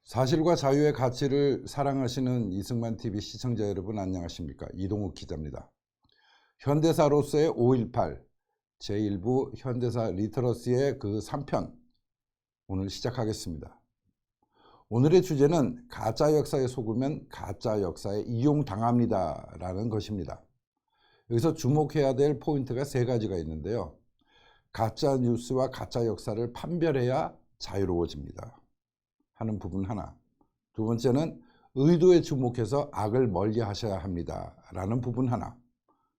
사실과 자유의 가치를 사랑하시는 이승만 TV 시청자 여러분 안녕하십니까? 이동욱 기자입니다. 현대사로서의 5.18 제1부 현대사 리터러시의 그 3편 오늘 시작하겠습니다. 오늘의 주제는 가짜 역사에 속으면 가짜 역사에 이용당합니다 라는 것입니다. 여기서 주목해야 될 포인트가 세 가지가 있는데요. 가짜 뉴스와 가짜 역사를 판별해야 자유로워집니다 하는 부분 하나, 두 번째는 의도에 주목해서 악을 멀리 하셔야 합니다 라는 부분 하나,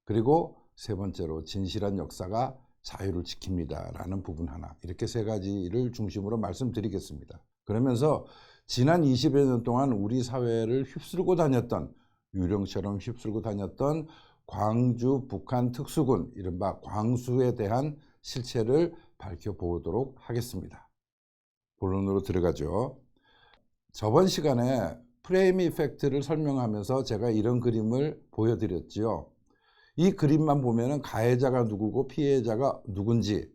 그리고 세 번째로 진실한 역사가 자유를 지킵니다 라는 부분 하나, 이렇게 세 가지를 중심으로 말씀드리겠습니다. 그러면서 지난 20여 년 동안 우리 사회를 휩쓸고 다녔던, 유령처럼 휩쓸고 다녔던 광주 북한 특수군 이른바 광수에 대한 실체를 밝혀보도록 하겠습니다. 본론으로 들어가죠. 저번 시간에 프레임 이펙트를 설명하면서 제가 이런 그림을 보여드렸지요. 이 그림만 보면은 가해자가 누구고 피해자가 누군지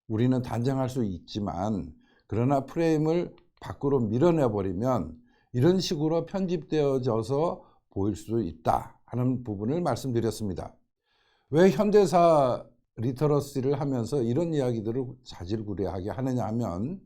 우리는 단정할 수 있지만, 그러나 프레임을 밖으로 밀어내버리면 이런 식으로 편집되어져서 보일 수도 있다 하는 부분을 말씀드렸습니다. 왜 현대사 리터러시를 하면서 이런 이야기들을 자질구레하게 하느냐 하면,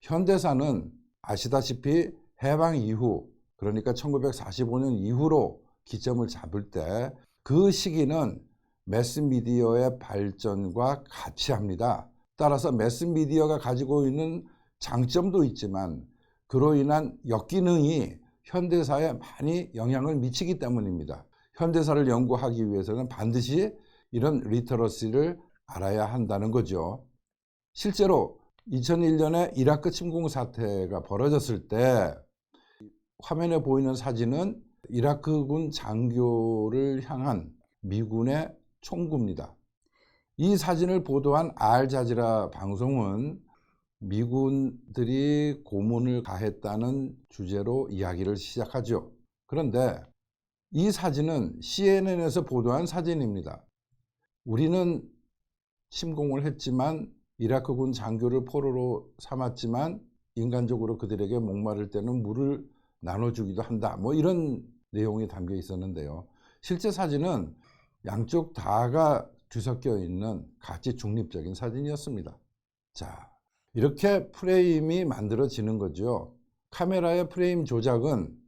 현대사는 아시다시피 해방 이후, 그러니까 1945년 이후로 기점을 잡을 때 그 시기는 매스미디어의 발전과 같이합니다. 따라서 매스미디어가 가지고 있는 장점도 있지만 그로 인한 역기능이 현대사에 많이 영향을 미치기 때문입니다. 현대사를 연구하기 위해서는 반드시 이런 리터러시를 알아야 한다는 거죠. 실제로 2001년에 이라크 침공 사태가 벌어졌을 때 화면에 보이는 사진은 이라크군 장교를 향한 미군의 총구입니다. 이 사진을 보도한 알자지라 방송은 미군들이 고문을 가했다는 주제로 이야기를 시작하죠. 그런데 이 사진은 CNN에서 보도한 사진입니다. 우리는 침공을 했지만 이라크군 장교를 포로로 삼았지만 인간적으로 그들에게 목마를 때는 물을 나눠주기도 한다, 뭐 이런 내용이 담겨 있었는데요. 실제 사진은 양쪽 다가 뒤섞여 있는 가치 중립적인 사진이었습니다. 자, 이렇게 프레임이 만들어지는 거죠. 카메라의 프레임 조작은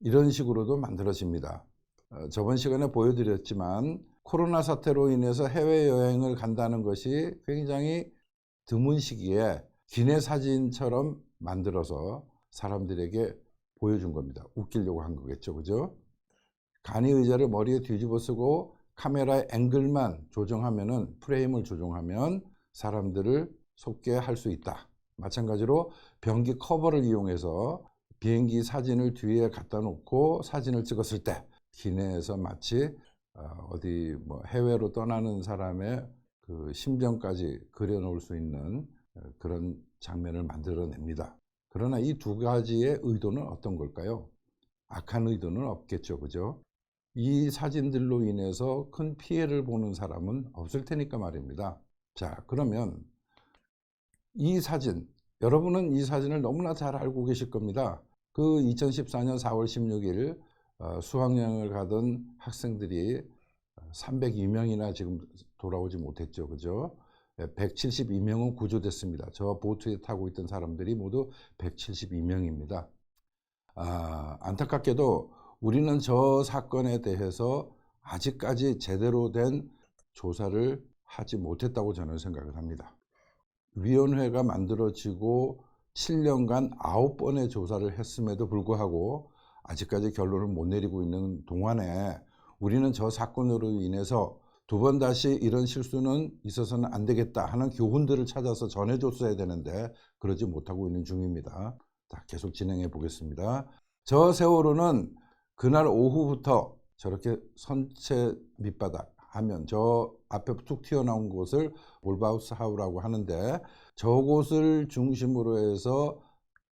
이런 식으로도 만들어집니다. 저번 시간에 보여드렸지만 코로나 사태로 인해서 해외여행을 간다는 것이 굉장히 드문 시기에 기내 사진처럼 만들어서 사람들에게 보여준 겁니다. 웃기려고 한 거겠죠, 그죠? 간이 의자를 머리에 뒤집어 쓰고 카메라의 앵글만 조정하면은, 프레임을 조정하면 사람들을 속게 할 수 있다. 마찬가지로 변기 커버를 이용해서 비행기 사진을 뒤에 갖다 놓고 사진을 찍었을 때 기내에서 마치 어디 뭐 해외로 떠나는 사람의 그 심정까지 그려놓을 수 있는 그런 장면을 만들어냅니다. 그러나 이 두 가지의 의도는 어떤 걸까요? 악한 의도는 없겠죠, 그죠? 이 사진들로 인해서 큰 피해를 보는 사람은 없을 테니까 말입니다. 자, 그러면 이 사진, 여러분은 이 사진을 너무나 잘 알고 계실 겁니다. 그 2014년 4월 16일 수학여행을 가던 학생들이 302명이나 지금 돌아오지 못했죠, 그죠? 172명은 구조됐습니다. 저 보트에 타고 있던 사람들이 모두 172명입니다. 안타깝게도 우리는 저 사건에 대해서 아직까지 제대로 된 조사를 하지 못했다고 저는 생각을 합니다. 위원회가 만들어지고 7년간 9번의 조사를 했음에도 불구하고 아직까지 결론을 못 내리고 있는 동안에 우리는 저 사건으로 인해서 두 번 다시 이런 실수는 있어서는 안 되겠다 하는 교훈들을 찾아서 전해줬어야 되는데 그러지 못하고 있는 중입니다. 자, 계속 진행해 보겠습니다. 저 세월호는 그날 오후부터 저렇게 선체 밑바닥 하면 저 앞에 툭 튀어나온 곳을 몰바우스 하우라고 하는데, 저곳을 중심으로 해서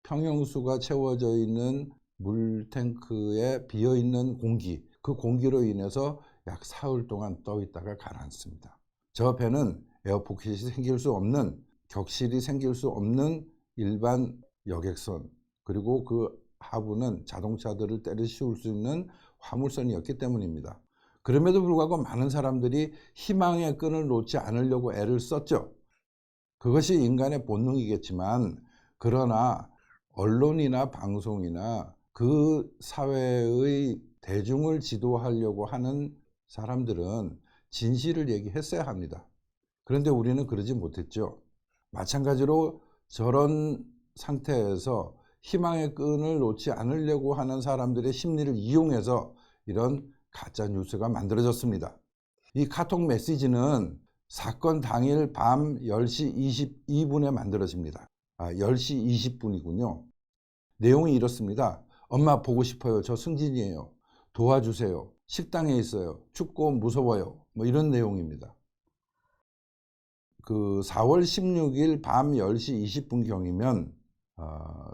평형수가 채워져 있는 물탱크에 비어있는 공기, 그 공기로 인해서 약 사흘 동안 떠 있다가 가라앉습니다. 저 배는 에어포켓이 생길 수 없는, 격실이 생길 수 없는 일반 여객선, 그리고 그 하부는 자동차들을 때려 씌울 수 있는 화물선이었기 때문입니다. 그럼에도 불구하고 많은 사람들이 희망의 끈을 놓지 않으려고 애를 썼죠. 그것이 인간의 본능이겠지만, 그러나 언론이나 방송이나 그 사회의 대중을 지도하려고 하는 사람들은 진실을 얘기했어야 합니다. 그런데 우리는 그러지 못했죠. 마찬가지로 저런 상태에서 희망의 끈을 놓지 않으려고 하는 사람들의 심리를 이용해서 이런 가짜 뉴스가 만들어졌습니다. 이 카톡 메시지는 사건 당일 밤 10시 22분에 만들어집니다. 10시 20분이군요. 내용이 이렇습니다. 엄마 보고 싶어요. 저 승진이에요. 도와주세요. 식당에 있어요. 춥고 무서워요. 뭐 이런 내용입니다. 그 4월 16일 밤 10시 20분경이면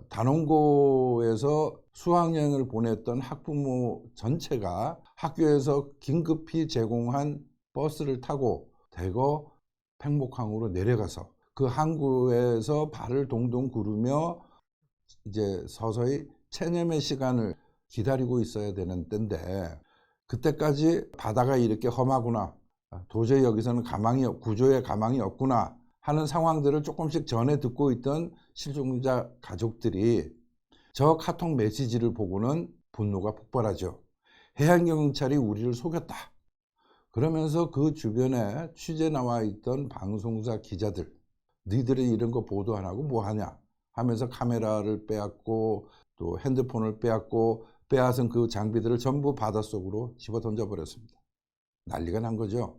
단원고에서 수학여행을 보냈던 학부모 전체가 학교에서 긴급히 제공한 버스를 타고 대거 팽목항으로 내려가서 그 항구에서 발을 동동 구르며 이제 서서히 체념의 시간을 기다리고 있어야 되는 때인데, 그때까지 바다가 이렇게 험하구나, 도저히 여기서는 구조에 가망이 없구나 하는 상황들을 조금씩 전해 듣고 있던 실종자 가족들이 저 카톡 메시지를 보고는 분노가 폭발하죠. 해양경찰이 우리를 속였다. 그러면서 그 주변에 취재 나와 있던 방송사 기자들, 너희들이 이런 거 보도 안 하고 뭐 하냐 하면서 카메라를 빼앗고 또 핸드폰을 빼앗고 빼앗은 그 장비들을 전부 바닷속으로 집어 던져버렸습니다. 난리가 난 거죠.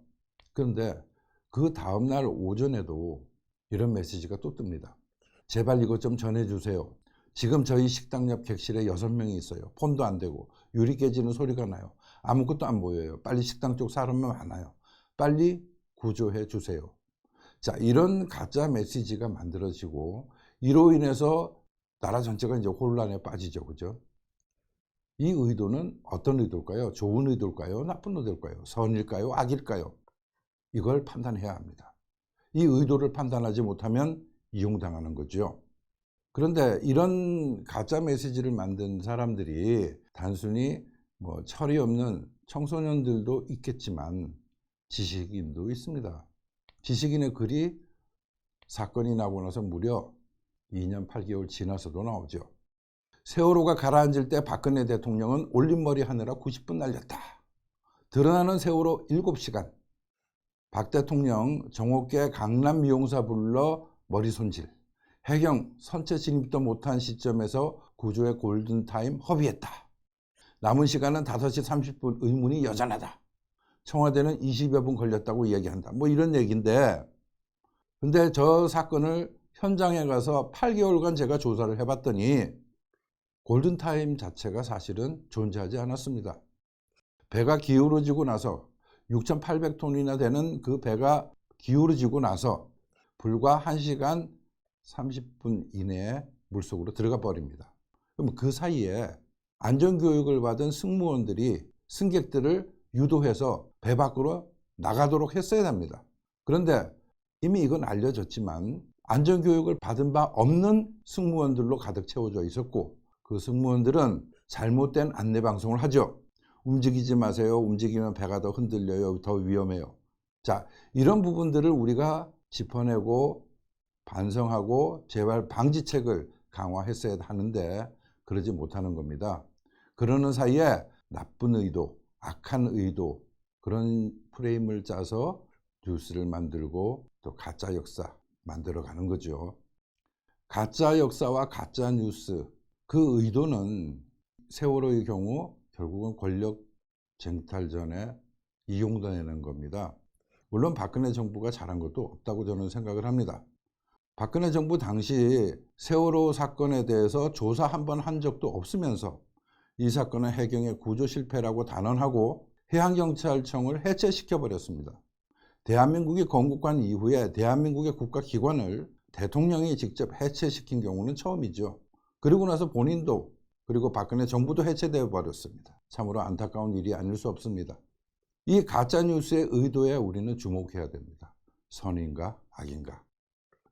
그런데 그 다음날 오전에도 이런 메시지가 또 뜹니다. 제발 이것 좀 전해주세요. 지금 저희 식당 옆 객실에 6명이 있어요. 폰도 안 되고 유리 깨지는 소리가 나요. 아무것도 안 보여요. 빨리 식당 쪽 사람만 많아요. 빨리 구조해 주세요. 자, 이런 가짜 메시지가 만들어지고 이로 인해서 나라 전체가 이제 혼란에 빠지죠. 그죠? 이 의도는 어떤 의도일까요? 좋은 의도일까요? 나쁜 의도일까요? 선일까요? 악일까요? 이걸 판단해야 합니다. 이 의도를 판단하지 못하면 이용당하는 거죠. 그런데 이런 가짜 메시지를 만든 사람들이 단순히 뭐 철이 없는 청소년들도 있겠지만 지식인도 있습니다. 지식인의 글이 사건이 나고 나서 무려 2년 8개월 지나서도 나오죠. 세월호가 가라앉을 때 박근혜 대통령은 올림머리 하느라 90분 날렸다. 드러나는 세월호 7시간. 박 대통령 정오께 강남 미용사 불러 머리 손질. 해경 선체 진입도 못한 시점에서 구조의 골든타임 허비했다. 남은 시간은 5시 30분, 의문이 여전하다. 청와대는 20여 분 걸렸다고 얘기한다. 뭐 이런 얘기인데, 근데 저 사건을 현장에 가서 8개월간 제가 조사를 해봤더니 골든타임 자체가 사실은 존재하지 않았습니다. 배가 기울어지고 나서 6,800톤이나 되는 그 배가 기울어지고 나서 불과 1시간 30분 이내에 물속으로 들어가 버립니다. 그럼 그 사이에 안전교육을 받은 승무원들이 승객들을 유도해서 배 밖으로 나가도록 했어야 합니다. 그런데 이미 이건 알려졌지만 안전교육을 받은 바 없는 승무원들로 가득 채워져 있었고, 그 승무원들은 잘못된 안내방송을 하죠. 움직이지 마세요. 움직이면 배가 더 흔들려요. 더 위험해요. 자, 이런 부분들을 우리가 짚어내고 반성하고 재발 방지책을 강화했어야 하는데 그러지 못하는 겁니다. 그러는 사이에 나쁜 의도, 악한 의도, 그런 프레임을 짜서 뉴스를 만들고 또 가짜 역사 만들어가는 거죠. 가짜 역사와 가짜 뉴스, 그 의도는 세월호의 경우 결국은 권력 쟁탈전에 이용되는 겁니다. 물론 박근혜 정부가 잘한 것도 없다고 저는 생각을 합니다. 박근혜 정부 당시 세월호 사건에 대해서 조사 한 번 한 적도 없으면서 이 사건은 해경의 구조 실패라고 단언하고 해양경찰청을 해체시켜버렸습니다. 대한민국이 건국한 이후에 대한민국의 국가기관을 대통령이 직접 해체시킨 경우는 처음이죠. 그리고 나서 본인도 그리고 박근혜 정부도 해체되어 버렸습니다. 참으로 안타까운 일이 아닐 수 없습니다. 이 가짜뉴스의 의도에 우리는 주목해야 됩니다. 선인가 악인가.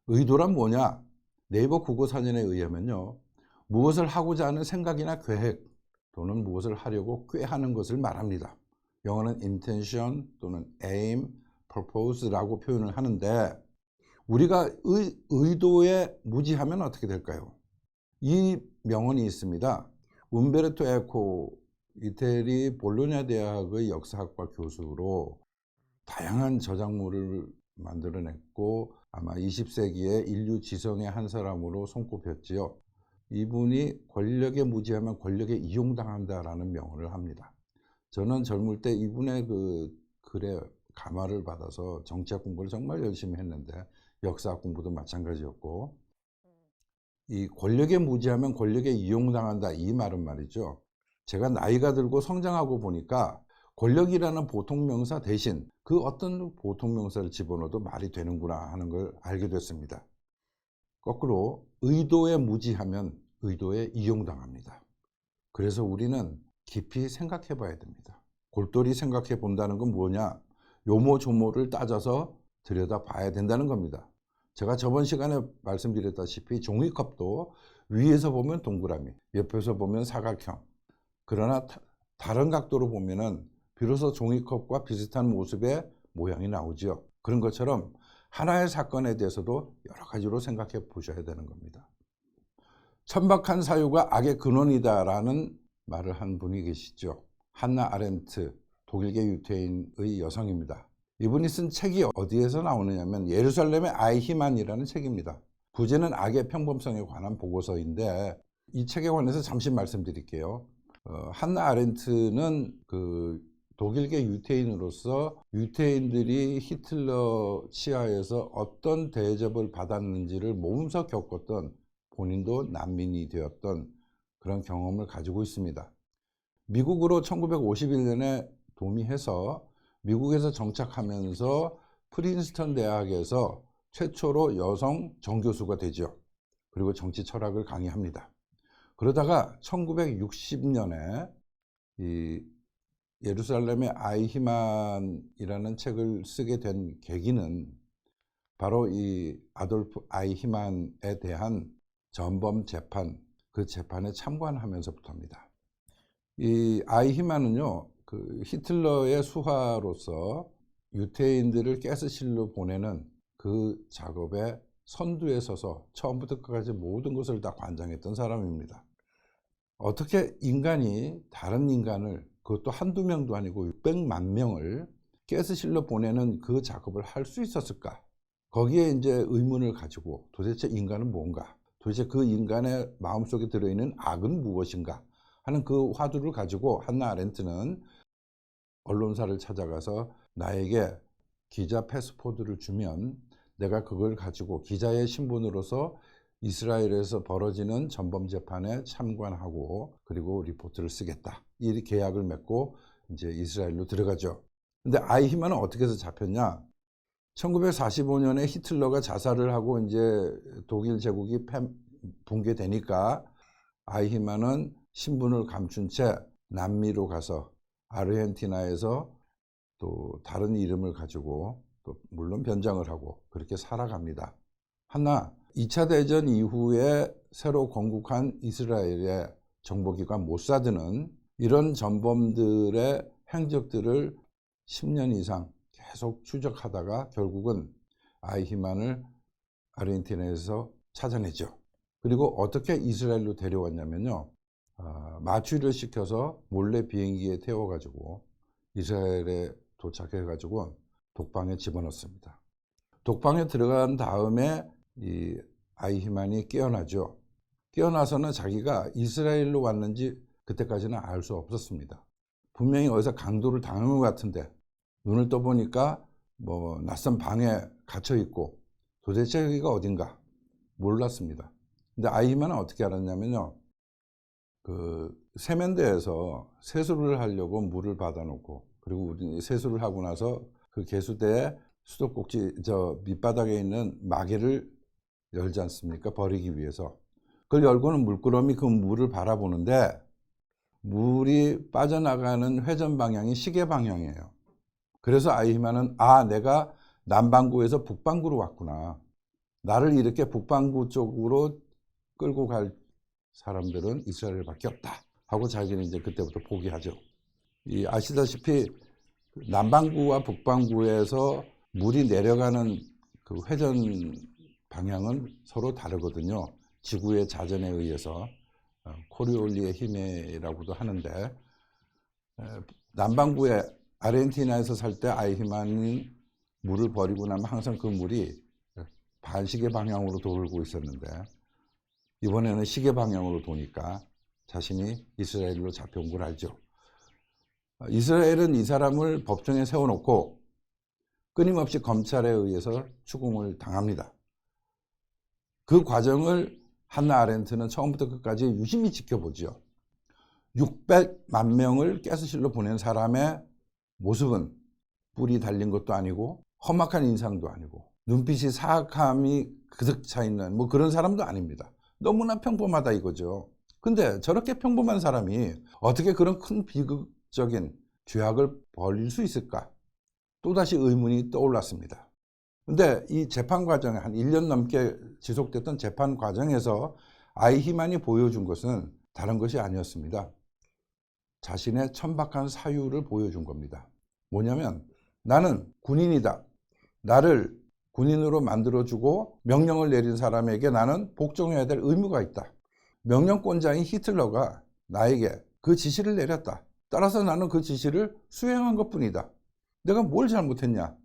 의도란 뭐냐? 네이버 국어사전에 의하면요, 무엇을 하고자 하는 생각이나 계획 또는 무엇을 하려고 꾀하는 것을 말합니다. 영어는 intention 또는 aim, purpose라고 표현을 하는데 우리가 의도에 무지하면 어떻게 될까요? 이 명언이 있습니다. 움베르토 에코, 이태리 볼로냐 대학의 역사학과 교수로 다양한 저작물을 만들어냈고 아마 20세기의 인류 지성의 한 사람으로 손꼽혔지요. 이분이 권력에 무지하면 권력에 이용당한다라는 명언을 합니다. 저는 젊을 때 이분의 그 글에 감화를 받아서 정치학 공부를 정말 열심히 했는데 역사학 공부도 마찬가지였고 이 권력에 무지하면 권력에 이용당한다 이 말은 말이죠. 제가 나이가 들고 성장하고 보니까 권력이라는 보통명사 대신 그 어떤 보통명사를 집어넣어도 말이 되는구나 하는 걸 알게 됐습니다. 거꾸로 의도에 무지하면 의도에 이용당합니다. 그래서 우리는 깊이 생각해 봐야 됩니다. 골똘히 생각해 본다는 건 뭐냐? 요모조모를 따져서 들여다 봐야 된다는 겁니다. 제가 저번 시간에 말씀드렸다시피 종이컵도 위에서 보면 동그라미, 옆에서 보면 사각형. 그러나 다른 각도로 보면은 비로소 종이컵과 비슷한 모습의 모양이 나오죠. 그런 것처럼 하나의 사건에 대해서도 여러 가지로 생각해 보셔야 되는 겁니다. 천박한 사유가 악의 근원이다라는 말을 한 분이 계시죠. 한나 아렌트, 독일계 유태인의 여성입니다. 이분이 쓴 책이 어디에서 나오느냐면 예루살렘의 아이히만이라는 책입니다. 부제는 악의 평범성에 관한 보고서인데 이 책에 관해서 잠시 말씀드릴게요. 한나 아렌트는 그 독일계 유태인으로서 유태인들이 히틀러 치하에서 어떤 대접을 받았는지를 몸소 겪었던 본인도 난민이 되었던 그런 경험을 가지고 있습니다. 미국으로 1951년에 도미해서 미국에서 정착하면서 프린스턴 대학에서 최초로 여성 정교수가 되죠. 그리고 정치 철학을 강의합니다. 그러다가 1960년에 이 예루살렘의 아이히만이라는 책을 쓰게 된 계기는 바로 이 아돌프 아이히만에 대한 전범 재판, 그 재판에 참관하면서부터입니다. 이 아이히만은요, 그 히틀러의 수하로서 유태인들을 가스실로 보내는 그 작업의 선두에 서서 처음부터 끝까지 모든 것을 다 관장했던 사람입니다. 어떻게 인간이 다른 인간을, 그것도 한두 명도 아니고 600만 명을 가스실로 보내는 그 작업을 할 수 있었을까? 거기에 이제 의문을 가지고 도대체 인간은 뭔가? 도대체 그 인간의 마음속에 들어있는 악은 무엇인가? 하는 그 화두를 가지고 한나 아렌트는 언론사를 찾아가서 나에게 기자 패스포드를 주면 내가 그걸 가지고 기자의 신분으로서 이스라엘에서 벌어지는 전범 재판에 참관하고 그리고 리포트를 쓰겠다. 이 계약을 맺고 이제 이스라엘로 들어가죠. 근데 아이히만은 어떻게 해서 잡혔냐? 1945년에 히틀러가 자살을 하고 이제 독일 제국이 붕괴되니까 아이히만은 신분을 감춘 채 남미로 가서 아르헨티나에서 또 다른 이름을 가지고 또 물론 변장을 하고 그렇게 살아갑니다. 하나 2차 대전 이후에 새로 건국한 이스라엘의 정보기관 모사드는 이런 전범들의 행적들을 10년 이상 계속 추적하다가 결국은 아이히만을 아르헨티나에서 찾아내죠. 그리고 어떻게 이스라엘로 데려왔냐면요. 마취를 시켜서 몰래 비행기에 태워가지고 이스라엘에 도착해가지고 독방에 집어넣습니다. 독방에 들어간 다음에 이 아이히만이 깨어나죠. 깨어나서는 자기가 이스라엘로 왔는지 그때까지는 알 수 없었습니다. 분명히 어디서 강도를 당한 것 같은데 눈을 떠보니까 뭐 낯선 방에 갇혀 있고 도대체 여기가 어딘가 몰랐습니다. 근데 아이히만은 어떻게 알았냐면요. 그 세면대에서 세수를 하려고 물을 받아놓고 그리고 우리 세수를 하고 나서 그 개수대에 수도꼭지 저 밑바닥에 있는 마개를 열지 않습니까? 버리기 위해서. 그걸 열고는 물끄러미 그 물을 바라보는데 물이 빠져나가는 회전 방향이 시계 방향이에요. 그래서 아이히만은 내가 남반구에서 북반구로 왔구나. 나를 이렇게 북반구 쪽으로 끌고 갈 사람들은 이스라엘밖에 없다 하고 자기는 이제 그때부터 포기하죠. 아시다시피 남반구와 북반구에서 물이 내려가는 그 회전 방향은 서로 다르거든요. 지구의 자전에 의해서 코리올리의 힘이라고도 하는데, 남반구에 아르헨티나에서 살 때 아이히만은 물을 버리고 나면 항상 그 물이 반시계 방향으로 돌고 있었는데, 이번에는 시계 방향으로 도니까 자신이 이스라엘로 잡혀온 걸 알죠. 이스라엘은 이 사람을 법정에 세워놓고 끊임없이 검찰에 의해서 추궁을 당합니다. 그 과정을 한나 아렌트는 처음부터 끝까지 유심히 지켜보죠. 600만 명을 가스실로 보낸 사람의 모습은 뿔이 달린 것도 아니고 험악한 인상도 아니고 눈빛이 사악함이 그득 차 있는 뭐 그런 사람도 아닙니다. 너무나 평범하다 이거죠. 근데 저렇게 평범한 사람이 어떻게 그런 큰 비극적인 죄악을 벌일 수 있을까? 또다시 의문이 떠올랐습니다. 근데 이 재판 과정에 한 1년 넘게 지속됐던 재판 과정에서 아이히만이 보여준 것은 다른 것이 아니었습니다. 자신의 천박한 사유를 보여준 겁니다. 뭐냐면, 나는 군인이다. 나를 군인으로 만들어주고 명령을 내린 사람에게 나는 복종해야 될 의무가 있다. 명령권자인 히틀러가 나에게 그 지시를 내렸다. 따라서 나는 그 지시를 수행한 것뿐이다. 내가 뭘 잘못했냐?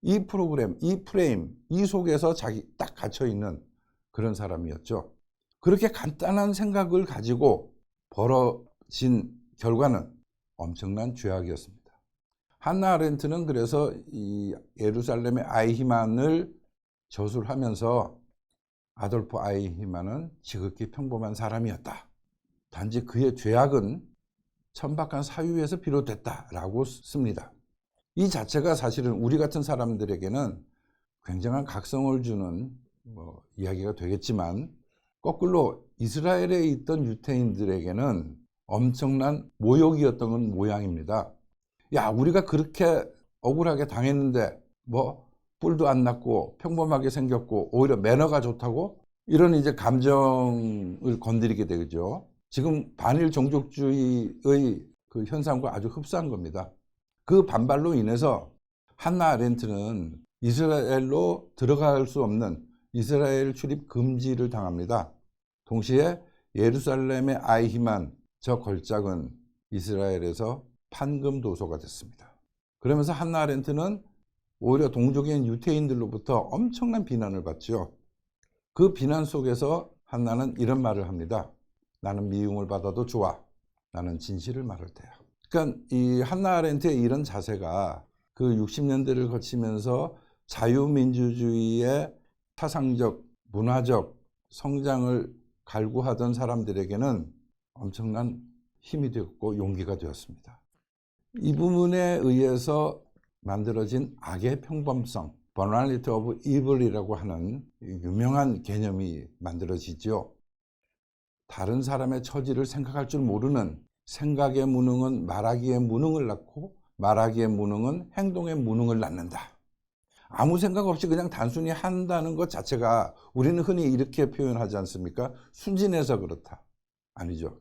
이 프로그램, 이 프레임, 이 속에서 자기 딱 갇혀있는 그런 사람이었죠. 그렇게 간단한 생각을 가지고 벌어진 결과는 엄청난 죄악이었습니다. 한나 아렌트는 그래서 이 예루살렘의 아이히만을 저술하면서 아돌프 아이히만은 지극히 평범한 사람이었다. 단지 그의 죄악은 천박한 사유에서 비롯됐다라고 씁니다. 이 자체가 사실은 우리 같은 사람들에게는 굉장한 각성을 주는 이야기가 되겠지만, 거꾸로 이스라엘에 있던 유대인들에게는 엄청난 모욕이었던 건 모양입니다. 야, 우리가 그렇게 억울하게 당했는데 뿔도 안 났고 평범하게 생겼고 오히려 매너가 좋다고? 이런 이제 감정을 건드리게 되죠. 지금 반일 종족주의의 그 현상과 아주 흡사한 겁니다. 그 반발로 인해서 한나 아렌트는 이스라엘로 들어갈 수 없는 이스라엘 출입 금지를 당합니다. 동시에 예루살렘의 아이히만, 저 걸작은 이스라엘에서 판금 도소가 됐습니다. 그러면서 한나 아렌트는 오히려 동족인 유태인들로부터 엄청난 비난을 받죠. 그 비난 속에서 한나는 이런 말을 합니다. 나는 미움을 받아도 좋아. 나는 진실을 말할 테야. 그러니까 이 한나 아렌트의 이런 자세가 그 60년대를 거치면서 자유민주주의의 사상적, 문화적 성장을 갈구하던 사람들에게는 엄청난 힘이 되었고 용기가 되었습니다. 이 부분에 의해서 만들어진 악의 평범성, Banality of Evil이라고 하는 유명한 개념이 만들어지죠. 다른 사람의 처지를 생각할 줄 모르는 생각의 무능은 말하기의 무능을 낳고 말하기의 무능은 행동의 무능을 낳는다. 아무 생각 없이 그냥 단순히 한다는 것 자체가 우리는 흔히 이렇게 표현하지 않습니까? 순진해서 그렇다. 아니죠.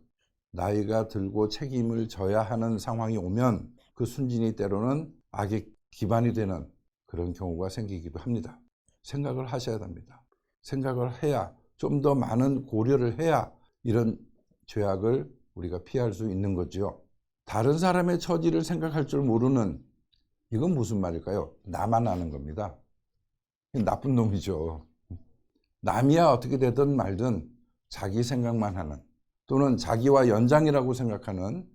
나이가 들고 책임을 져야 하는 상황이 오면 그 순진이 때로는 악의 기반이 되는 그런 경우가 생기기도 합니다. 생각을 하셔야 됩니다. 생각을 해야, 좀 더 많은 고려를 해야 이런 죄악을 우리가 피할 수 있는 거죠. 다른 사람의 처지를 생각할 줄 모르는, 이건 무슨 말일까요? 나만 아는 겁니다. 나쁜 놈이죠. 남이야 어떻게 되든 말든 자기 생각만 하는, 또는 자기와 연장이라고 생각하는,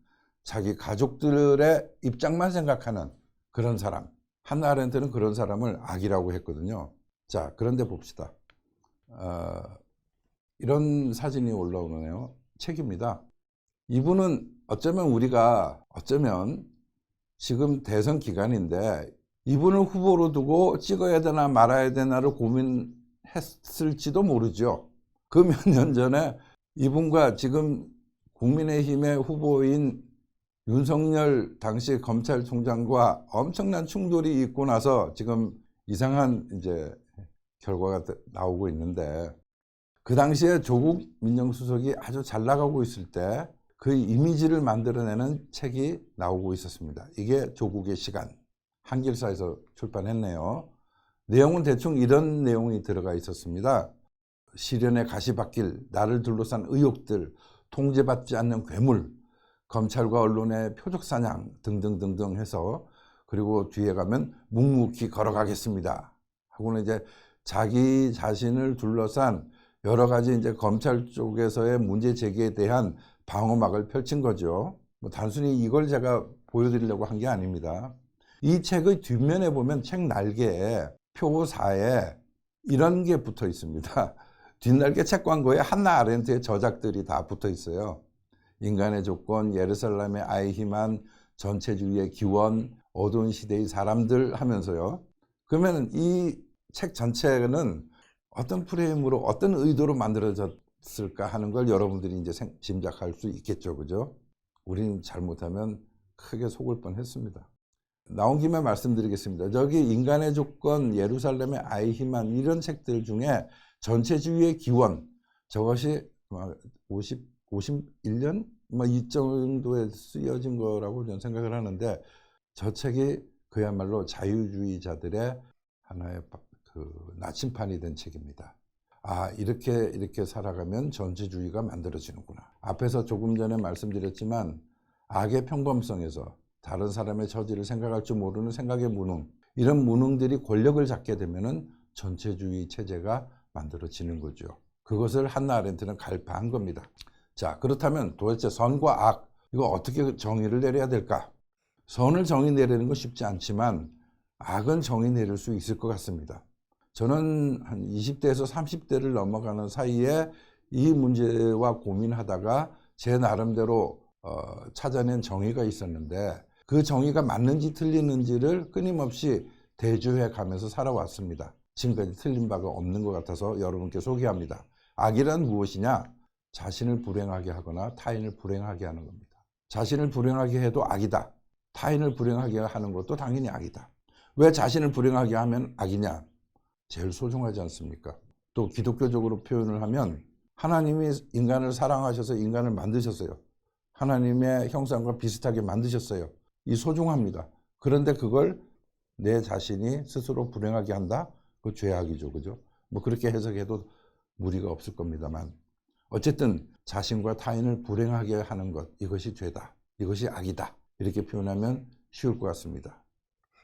자기 가족들의 입장만 생각하는 그런 사람. 한나 아렌트는 그런 사람을 악이라고 했거든요. 자, 그런데 봅시다. 이런 사진이 올라오네요. 책입니다. 이분은 어쩌면 지금 대선 기간인데 이분을 후보로 두고 찍어야 되나 말아야 되나를 고민했을지도 모르죠. 그 몇 년 전에 이분과 지금 국민의힘의 후보인 윤석열 당시 검찰총장과 엄청난 충돌이 있고 나서 지금 이상한 이제 결과가 나오고 있는데, 그 당시에 조국 민정수석이 아주 잘 나가고 있을 때 그 이미지를 만들어내는 책이 나오고 있었습니다. 이게 조국의 시간. 한길사에서 출판했네요. 내용은 대충 이런 내용이 들어가 있었습니다. 시련의 가시밭길, 나를 둘러싼 의혹들, 통제받지 않는 괴물, 검찰과 언론의 표적사냥 등등등등 해서, 그리고 뒤에 가면 묵묵히 걸어가겠습니다 하고는 이제 자기 자신을 둘러싼 여러 가지 이제 검찰 쪽에서의 문제 제기에 대한 방어막을 펼친 거죠. 뭐 단순히 이걸 제가 보여드리려고 한 게 아닙니다. 이 책의 뒷면에 보면 책 날개에 표 4에 이런 게 붙어 있습니다. 뒷날개 책 광고에 한나 아렌트의 저작들이 다 붙어 있어요. 인간의 조건, 예루살렘의 아이히만, 전체주의의 기원, 어두운 시대의 사람들 하면서요. 그러면 이 책 전체는 어떤 프레임으로 어떤 의도로 만들어졌을까 하는 걸 여러분들이 이제 짐작할 수 있겠죠. 그죠? 우리는 잘못하면 크게 속을 뻔했습니다. 나온 김에 말씀드리겠습니다. 저기 인간의 조건, 예루살렘의 아이히만 이런 책들 중에 전체주의의 기원, 저것이 51년? 이 정도에 쓰여진 거라고 저는 생각을 하는데, 저 책이 그야말로 자유주의자들의 하나의 나침판이 된 책입니다. 아, 이렇게 살아가면 전체주의가 만들어지는구나. 앞에서 조금 전에 말씀드렸지만 악의 평범성에서 다른 사람의 처지를 생각할 줄 모르는 생각의 무능, 이런 무능들이 권력을 잡게 되면은 전체주의 체제가 만들어지는 거죠. 그것을 한나 아렌트는 갈파한 겁니다. 자, 그렇다면 도대체 선과 악, 이거 어떻게 정의를 내려야 될까? 선을 정의 내리는 건 쉽지 않지만 악은 정의 내릴 수 있을 것 같습니다. 저는 한 20대에서 30대를 넘어가는 사이에 이 문제와 고민하다가 제 나름대로 찾아낸 정의가 있었는데, 그 정의가 맞는지 틀리는지를 끊임없이 대조해 가면서 살아왔습니다. 지금까지 틀린 바가 없는 것 같아서 여러분께 소개합니다. 악이란 무엇이냐? 자신을 불행하게 하거나 타인을 불행하게 하는 겁니다. 자신을 불행하게 해도 악이다. 타인을 불행하게 하는 것도 당연히 악이다. 왜 자신을 불행하게 하면 악이냐? 제일 소중하지 않습니까? 또 기독교적으로 표현을 하면 하나님이 인간을 사랑하셔서 인간을 만드셨어요. 하나님의 형상과 비슷하게 만드셨어요. 이 소중합니다. 그런데 그걸 내 자신이 스스로 불행하게 한다? 그 죄악이죠. 그죠? 뭐 그렇게 해석해도 무리가 없을 겁니다만, 어쨌든 자신과 타인을 불행하게 하는 것, 이것이 죄다. 이것이 악이다. 이렇게 표현하면 쉬울 것 같습니다.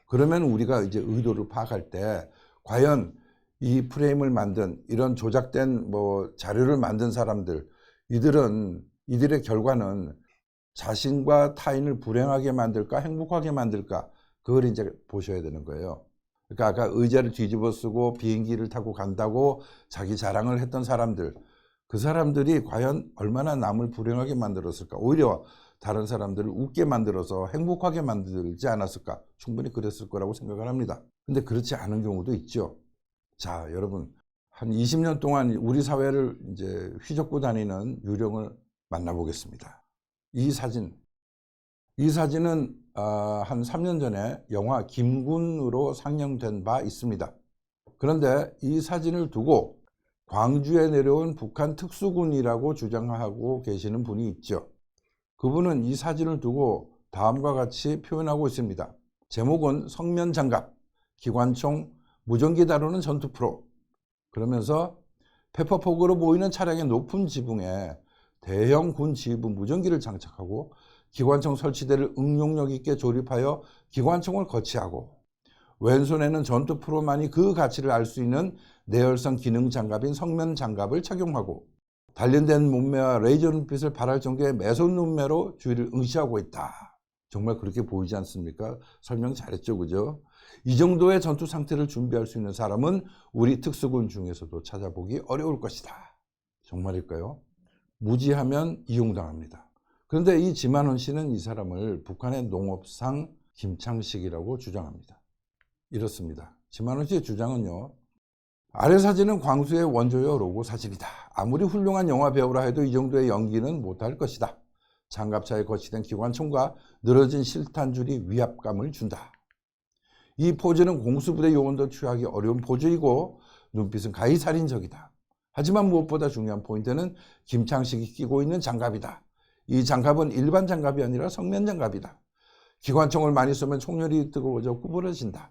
그러면 우리가 이제 의도를 파악할 때 과연 이 프레임을 만든, 이런 조작된 자료를 만든 사람들, 이들의 결과는 자신과 타인을 불행하게 만들까 행복하게 만들까, 그걸 이제 보셔야 되는 거예요. 그러니까 아까 의자를 뒤집어 쓰고 비행기를 타고 간다고 자기 자랑을 했던 사람들, 그 사람들이 과연 얼마나 남을 불행하게 만들었을까? 오히려 다른 사람들을 웃게 만들어서 행복하게 만들지 않았을까? 충분히 그랬을 거라고 생각을 합니다. 근데 그렇지 않은 경우도 있죠. 자, 여러분, 한 20년 동안 우리 사회를 이제 휘젓고 다니는 유령을 만나보겠습니다. 이 사진은 한 3년 전에 영화 김군으로 상영된 바 있습니다. 그런데 이 사진을 두고 광주에 내려온 북한 특수군이라고 주장하고 계시는 분이 있죠. 그분은 이 사진을 두고 다음과 같이 표현하고 있습니다. 제목은 성면장갑, 기관총, 무전기 다루는 전투 프로. 그러면서 페퍼폭으로 보이는 차량의 높은 지붕에 대형 군 지휘부 무전기를 장착하고 기관총 설치대를 응용력 있게 조립하여 기관총을 거치하고, 왼손에는 전투 프로만이 그 가치를 알 수 있는 내열성 기능 장갑인 성면 장갑을 착용하고, 단련된 몸매와 레이저 눈빛을 발할 정도의 매손 눈매로 주위를 응시하고 있다. 정말 그렇게 보이지 않습니까? 설명 잘했죠, 그죠? 이 정도의 전투 상태를 준비할 수 있는 사람은 우리 특수군 중에서도 찾아보기 어려울 것이다. 정말일까요? 무지하면 이용당합니다. 그런데 이 지만원 씨는 이 사람을 북한의 농업상 김창식이라고 주장합니다. 이렇습니다. 지만원 씨의 주장은요, 아래 사진은 광수의 원조여 로고 사진이다. 아무리 훌륭한 영화 배우라 해도 이 정도의 연기는 못할 것이다. 장갑차에 거치된 기관총과 늘어진 실탄줄이 위압감을 준다. 이 포즈는 공수부대 요원도 취하기 어려운 포즈이고 눈빛은 가히 살인적이다. 하지만 무엇보다 중요한 포인트는 김창식이 끼고 있는 장갑이다. 이 장갑은 일반 장갑이 아니라 성면 장갑이다. 기관총을 많이 쏘면 총열이 뜨거워져 구부러진다.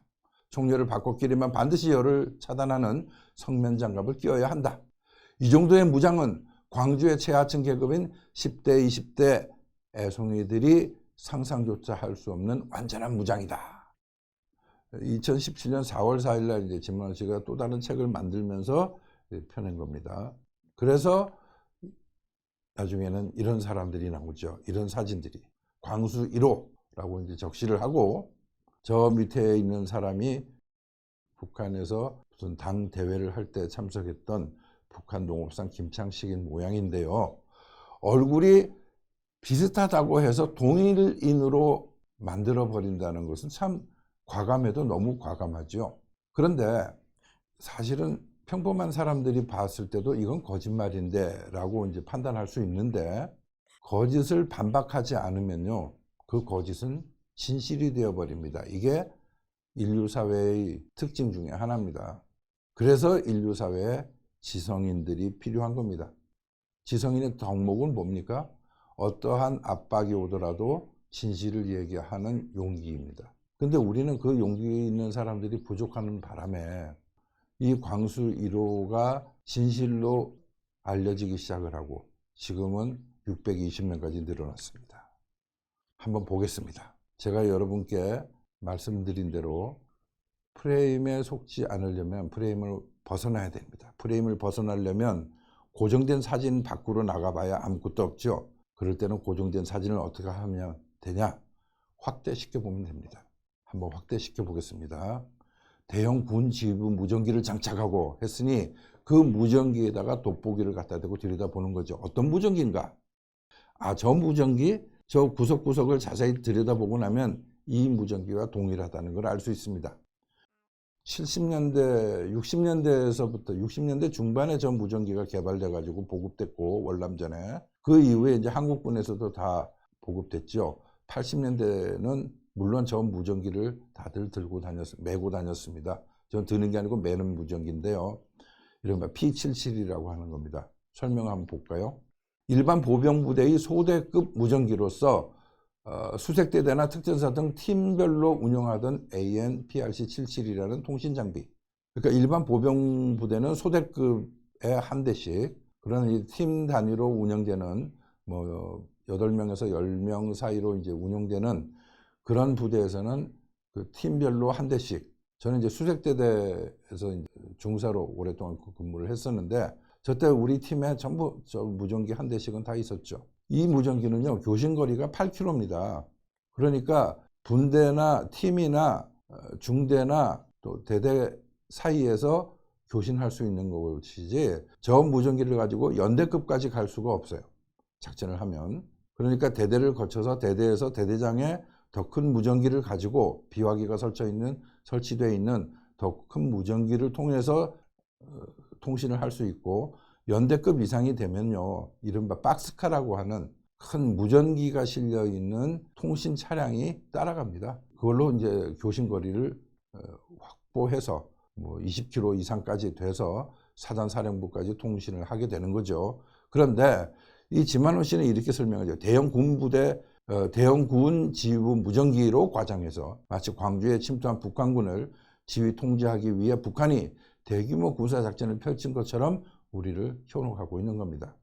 총열을 바꿔끼리면 반드시 열을 차단하는 성면 장갑을 끼워야 한다. 이 정도의 무장은 광주의 최하층 계급인 10대, 20대 애송이들이 상상조차 할 수 없는 완전한 무장이다. 2017년 4월 4일 날 이제 진만원 씨가 또 다른 책을 만들면서 펴낸 겁니다. 그래서 나중에는 이런 사람들이 나오죠. 이런 사진들이. 광수 1호라고 이제 적시를 하고, 저 밑에 있는 사람이 북한에서 무슨 당 대회를 할 때 참석했던 북한 농업상 김창식인 모양인데요. 얼굴이 비슷하다고 해서 동일인으로 만들어 버린다는 것은 참 과감해도 너무 과감하죠. 그런데 사실은 평범한 사람들이 봤을 때도 이건 거짓말인데 라고 이제 판단할 수 있는데, 거짓을 반박하지 않으면요, 그 거짓은 진실이 되어 버립니다. 이게 인류 사회의 특징 중에 하나입니다. 그래서 인류 사회에 지성인들이 필요한 겁니다. 지성인의 덕목은 뭡니까? 어떠한 압박이 오더라도 진실을 얘기하는 용기입니다. 근데 우리는 그 용기 있는 사람들이 부족하는 바람에 이 광수 1호가 진실로 알려지기 시작을 하고 지금은 620명까지 늘어났습니다. 한번 보겠습니다. 제가 여러분께 말씀드린 대로 프레임에 속지 않으려면 프레임을 벗어나야 됩니다. 프레임을 벗어나려면 고정된 사진 밖으로 나가봐야 아무것도 없죠. 그럴 때는 고정된 사진을 어떻게 하면 되냐? 확대시켜 보면 됩니다. 한번 확대시켜 보겠습니다. 대형 군 지휘부 무전기를 장착하고 했으니 그 무전기에다가 돋보기를 갖다 대고 들여다보는 거죠. 어떤 무전기인가? 아, 저 무전기, 저 구석구석을 자세히 들여다보고 나면 이 무전기와 동일하다는 걸 알 수 있습니다. 70년대, 60년대에서부터 60년대 중반에 저 무전기가 개발돼 가지고 보급됐고, 월남전에. 그 이후에 이제 한국군에서도 다 보급됐죠. 80년대는 물론 저 무전기를 다들 메고 다녔습니다. 전 드는 게 아니고 매는 무전기인데요. 이런 거 P77이라고 하는 겁니다. 설명 한번 볼까요? 일반 보병부대의 소대급 무전기로서 수색대대나 특전사 등 팀별로 운영하던 AN/PRC-77이라는 통신장비. 그러니까 일반 보병부대는 소대급에 한 대씩, 그런 이 팀 단위로 운영되는 8명에서 10명 사이로 이제 운영되는 그런 부대에서는 그 팀별로 한 대씩, 저는 이제 수색대대에서 이제 중사로 오랫동안 근무를 했었는데, 저때 우리 팀에 전부 저 무전기 한 대씩은 다 있었죠. 이 무전기는요, 교신거리가 8km입니다. 그러니까 분대나 팀이나 중대나 또 대대 사이에서 교신할 수 있는 것이지, 저 무전기를 가지고 연대급까지 갈 수가 없어요. 작전을 하면. 그러니까 대대를 거쳐서 대대에서 대대장에 더 큰 무전기를 가지고 비화기가 설치되어 있는 더 큰 무전기를 통해서 통신을 할 수 있고, 연대급 이상이 되면요, 이른바 박스카라고 하는 큰 무전기가 실려 있는 통신 차량이 따라갑니다. 그걸로 이제 교신거리를 확보해서 20km 이상까지 돼서 사단사령부까지 통신을 하게 되는 거죠. 그런데 이 진만원 씨는 이렇게 설명하죠. 대형 군 지휘부 무전기로 과장해서 마치 광주에 침투한 북한군을 지휘 통제하기 위해 북한이 대규모 군사작전을 펼친 것처럼 우리를 현혹하고 있는 겁니다.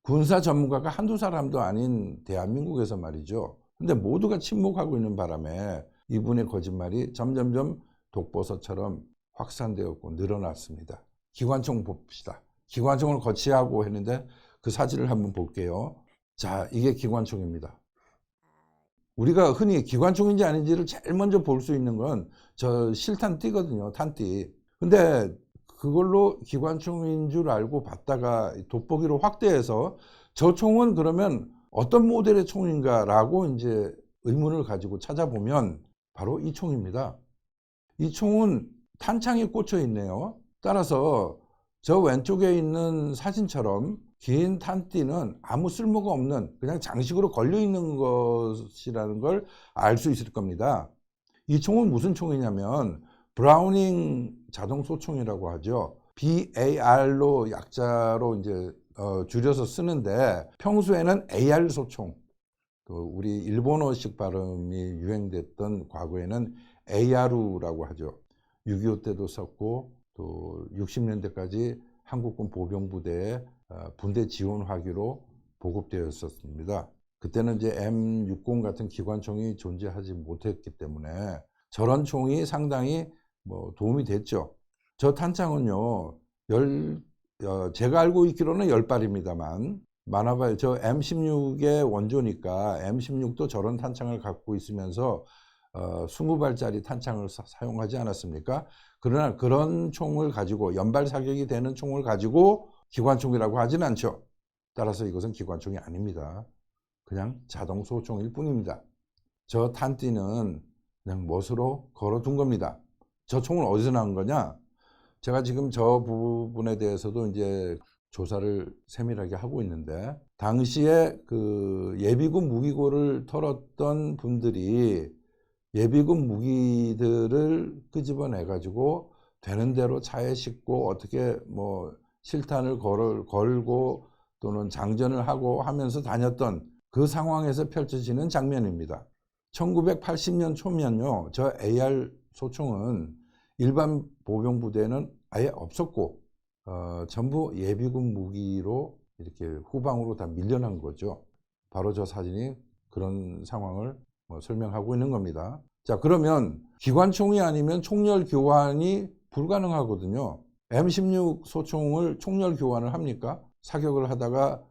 군사 전문가가 한두 사람도 아닌 대한민국에서 말이죠. 근데 모두가 침묵하고 있는 바람에 이분의 거짓말이 점점점 독버섯처럼 확산되었고 늘어났습니다. 기관총 봅시다. 기관총을 거치하고 했는데 그 사진을 한번 볼게요. 자, 이게 기관총입니다. 우리가 흔히 기관총인지 아닌지를 제일 먼저 볼 수 있는 건 저 실탄띠거든요. 탄띠. 근데 그걸로 기관총인 줄 알고 봤다가 돋보기로 확대해서 저 총은 그러면 어떤 모델의 총인가라고 이제 의문을 가지고 찾아보면 바로 이 총입니다. 이 총은 탄창이 꽂혀 있네요. 따라서 저 왼쪽에 있는 사진처럼 긴 탄띠는 아무 쓸모가 없는 그냥 장식으로 걸려 있는 것이라는 걸 알 수 있을 겁니다. 이 총은 무슨 총이냐면 브라우닝 자동 소총이라고 하죠. BAR로 약자로 이제 줄여서 쓰는데 평소에는 AR 소총, 또 우리 일본어식 발음이 유행됐던 과거에는 AR라고 하죠. 6.25 때도 썼고 또 60년대까지 한국군 보병부대의 분대 지원 화기로 보급되었었습니다. 그때는 이제 M60 같은 기관총이 존재하지 못했기 때문에 저런 총이 상당히 도움이 됐죠. 저 탄창은요, 제가 알고 있기로는 10발입니다만, 많아봐요. 저 M16의 원조니까 M16도 저런 탄창을 갖고 있으면서 20발짜리 탄창을 사용하지 않았습니까? 그러나 그런 총을 가지고, 연발 사격이 되는 총을 가지고 기관총이라고 하진 않죠. 따라서 이것은 기관총이 아닙니다. 그냥 자동 소총일 뿐입니다. 저 탄띠는 그냥 못으로 걸어둔 겁니다. 저 총은 어디서 나온 거냐? 제가 지금 저 부분에 대해서도 이제 조사를 세밀하게 하고 있는데, 당시에 그 예비군 무기고를 털었던 분들이 예비군 무기들을 끄집어내 가지고 되는 대로 차에 싣고 어떻게 실탄을 걸고 또는 장전을 하고 하면서 다녔던 그 상황에서 펼쳐지는 장면입니다. 1980년 초면요, 저 AR 소총은 일반 보병부대는 아예 없었고 전부 예비군 무기로 이렇게 후방으로 다 밀려난 거죠. 바로 저 사진이 그런 상황을 설명하고 있는 겁니다. 자, 그러면 기관총이 아니면 총열 교환이 불가능하거든요. M16 소총을 총열 교환을 합니까? 사격을 하다가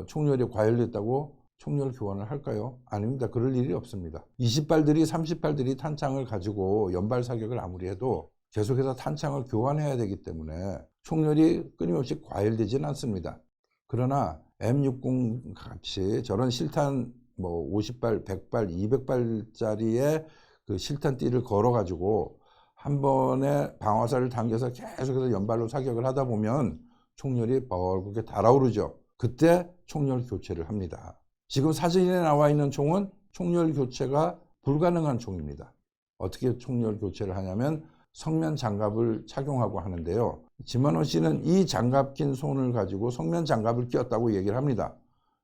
총열이 과열됐다고 총열 교환을 할까요? 아닙니다. 그럴 일이 없습니다. 20발들이 30발들이 탄창을 가지고 연발 사격을 아무리 해도 계속해서 탄창을 교환해야 되기 때문에 총열이 끊임없이 과열되지는 않습니다. 그러나 M60 같이 저런 실탄 50발, 100발, 200발짜리의 그 실탄띠를 걸어 가지고 한 번에 방아쇠를 당겨서 계속해서 연발로 사격을 하다 보면 총열이 벌겋게 달아오르죠. 그때 총열 교체를 합니다. 지금 사진에 나와 있는 총은 총열 교체가 불가능한 총입니다. 어떻게 총열 교체를 하냐면 성면 장갑을 착용하고 하는데요. 지만원 씨는 이 장갑 낀 손을 가지고 성면 장갑을 꼈다고 얘기를 합니다.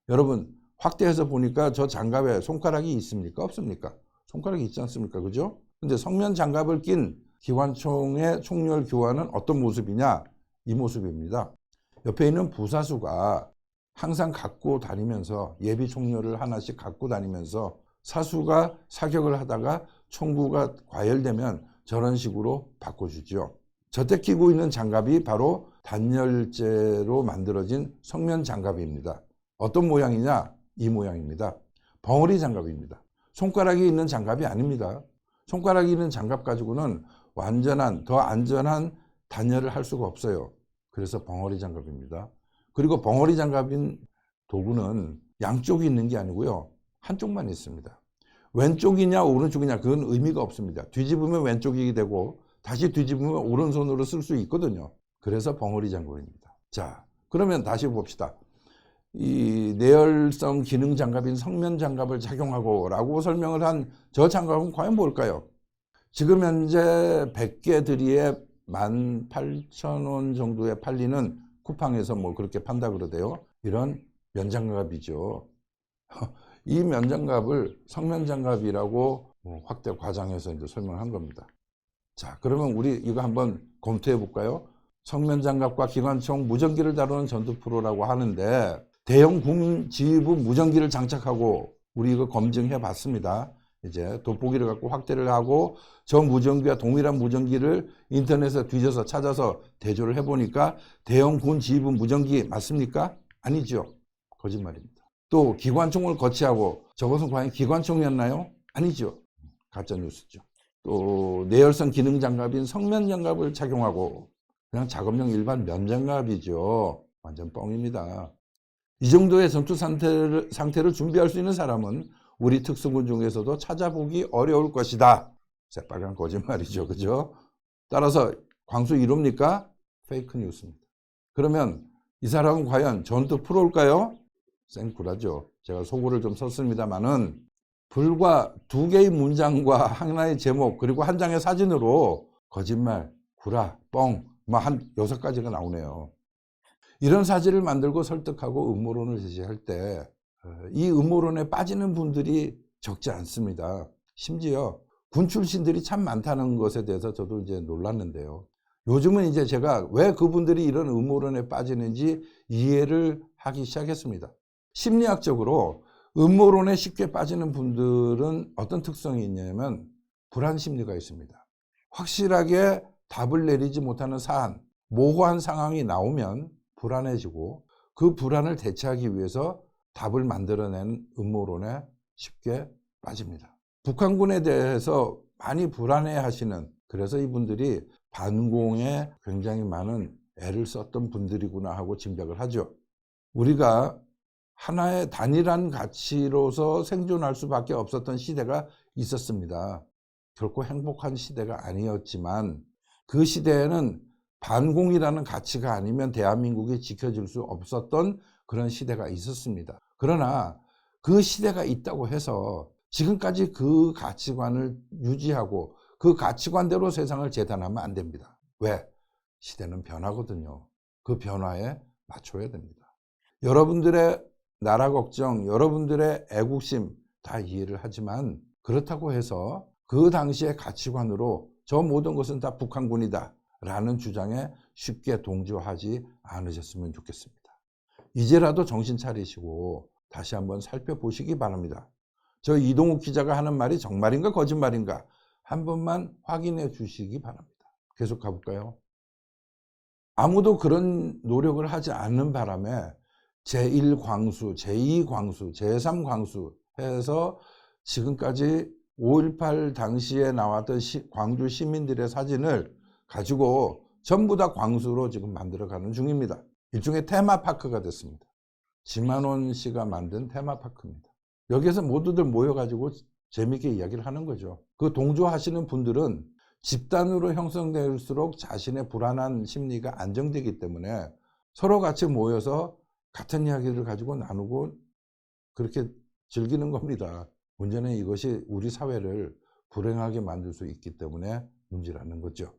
여러분, 확대해서 보니까 저 장갑에 손가락이 있습니까? 없습니까? 손가락이 있지 않습니까? 그죠? 근데 성면 장갑을 낀 기관총의 총열 교환은 어떤 모습이냐? 이 모습입니다. 옆에 있는 부사수가 항상 갖고 다니면서 예비 총열을 하나씩 갖고 다니면서 사수가 사격을 하다가 총구가 과열되면 저런 식으로 바꿔주죠. 저때 끼고 있는 장갑이 바로 단열재로 만들어진 성면 장갑입니다. 어떤 모양이냐? 이 모양입니다. 벙어리 장갑입니다. 손가락이 있는 장갑이 아닙니다. 손가락이 있는 장갑 가지고는 완전한, 더 안전한 단열을 할 수가 없어요. 그래서 벙어리 장갑입니다. 그리고 벙어리 장갑인 도구는 양쪽이 있는 게 아니고요. 한쪽만 있습니다. 왼쪽이냐 오른쪽이냐 그건 의미가 없습니다. 뒤집으면 왼쪽이 되고 다시 뒤집으면 오른손으로 쓸 수 있거든요. 그래서 벙어리 장갑입니다. 자, 그러면 다시 봅시다. 이 내열성 기능 장갑인 성면 장갑을 착용하고 라고 설명을 한 저 장갑은 과연 뭘까요? 지금 현재 100개 들이에 18,000원 정도에 팔리는 쿠팡에서 그렇게 판다 그러대요. 이런 면장갑이죠. 이 면장갑을 성면장갑이라고 확대 과장해서 이제 설명한 겁니다. 자, 그러면 우리 이거 한번 검토해 볼까요? 성면장갑과 기관총 무전기를 다루는 전투 프로라고 하는데 대형 군 지휘부 무전기를 장착하고 우리 이거 검증해 봤습니다. 이제 돋보기를 갖고 확대를 하고 저 무전기와 동일한 무전기를 인터넷에 뒤져서 찾아서 대조를 해보니까 대형 군 지휘부 무전기 맞습니까? 아니죠. 거짓말입니다. 또 기관총을 거치하고 저것은 과연 기관총이었나요? 아니죠. 가짜뉴스죠. 또 내열성 기능 장갑인 성면 장갑을 착용하고 그냥 작업용 일반 면장갑이죠. 완전 뻥입니다. 이 정도의 전투 상태를 준비할 수 있는 사람은 우리 특수군 중에서도 찾아보기 어려울 것이다. 새빨간 거짓말이죠. 그죠? 따라서 광수 1호입니까? 페이크 뉴스입니다. 그러면 이 사람은 과연 전투 프로일까요? 생구라죠. 제가 속어를 좀 썼습니다만은 불과 2개의 문장과 하나의 제목 그리고 한 장의 사진으로 거짓말, 구라, 뻥 뭐 한 6가지가 나오네요. 이런 사진을 만들고 설득하고 음모론을 제시할 때 이 음모론에 빠지는 분들이 적지 않습니다. 심지어 군 출신들이 참 많다는 것에 대해서 저도 이제 놀랐는데요. 요즘은 이제 제가 왜 그분들이 이런 음모론에 빠지는지 이해를 하기 시작했습니다. 심리학적으로 음모론에 쉽게 빠지는 분들은 어떤 특성이 있냐면 불안 심리가 있습니다. 확실하게 답을 내리지 못하는 사안, 모호한 상황이 나오면 불안해지고 그 불안을 대체하기 위해서 답을 만들어낸 음모론에 쉽게 빠집니다. 북한군에 대해서 많이 불안해 하시는, 그래서 이분들이 반공에 굉장히 많은 애를 썼던 분들이구나 하고 짐작을 하죠. 우리가 하나의 단일한 가치로서 생존할 수밖에 없었던 시대가 있었습니다. 결코 행복한 시대가 아니었지만 그 시대에는 반공이라는 가치가 아니면 대한민국이 지켜질 수 없었던 그런 시대가 있었습니다. 그러나 그 시대가 있다고 해서 지금까지 그 가치관을 유지하고 그 가치관대로 세상을 재단하면 안 됩니다. 왜? 시대는 변하거든요. 그 변화에 맞춰야 됩니다. 여러분들의 나라 걱정, 여러분들의 애국심 다 이해를 하지만 그렇다고 해서 그 당시의 가치관으로 저 모든 것은 다 북한군이다 라는 주장에 쉽게 동조하지 않으셨으면 좋겠습니다. 이제라도 정신 차리시고 다시 한번 살펴보시기 바랍니다. 저 이동욱 기자가 하는 말이 정말인가 거짓말인가 한 번만 확인해 주시기 바랍니다. 계속 가볼까요? 아무도 그런 노력을 하지 않는 바람에 제1광수, 제2광수, 제3광수 해서 지금까지 5.18 당시에 나왔던 광주 시민들의 사진을 가지고 전부 다 광수로 지금 만들어가는 중입니다. 일종의 테마파크가 됐습니다. 지만원 씨가 만든 테마파크입니다. 여기에서 모두들 모여가지고 재미있게 이야기를 하는 거죠. 그 동조하시는 분들은 집단으로 형성될수록 자신의 불안한 심리가 안정되기 때문에 서로 같이 모여서 같은 이야기를 가지고 나누고 그렇게 즐기는 겁니다. 문제는 이것이 우리 사회를 불행하게 만들 수 있기 때문에 문제라는 거죠.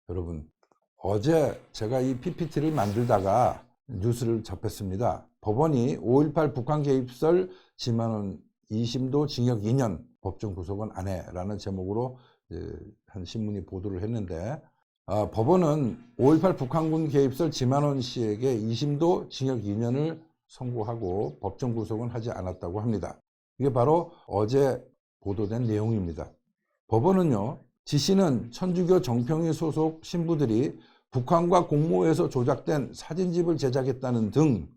여러분, 어제 제가 이 PPT를 만들다가 뉴스를 접했습니다. 법원이 5.18 북한 개입설 지만원 2심도 징역 2년 법정 구속은 안 해라는 제목으로 한 신문이 보도를 했는데 법원은 5.18 북한군 개입설 지만원 씨에게 2심도 징역 2년을 선고하고 법정 구속은 하지 않았다고 합니다. 이게 바로 어제 보도된 내용입니다. 법원은요, 지씨는 천주교 정평이 소속 신부들이 북한과 공모해서 조작된 사진집을 제작했다는 등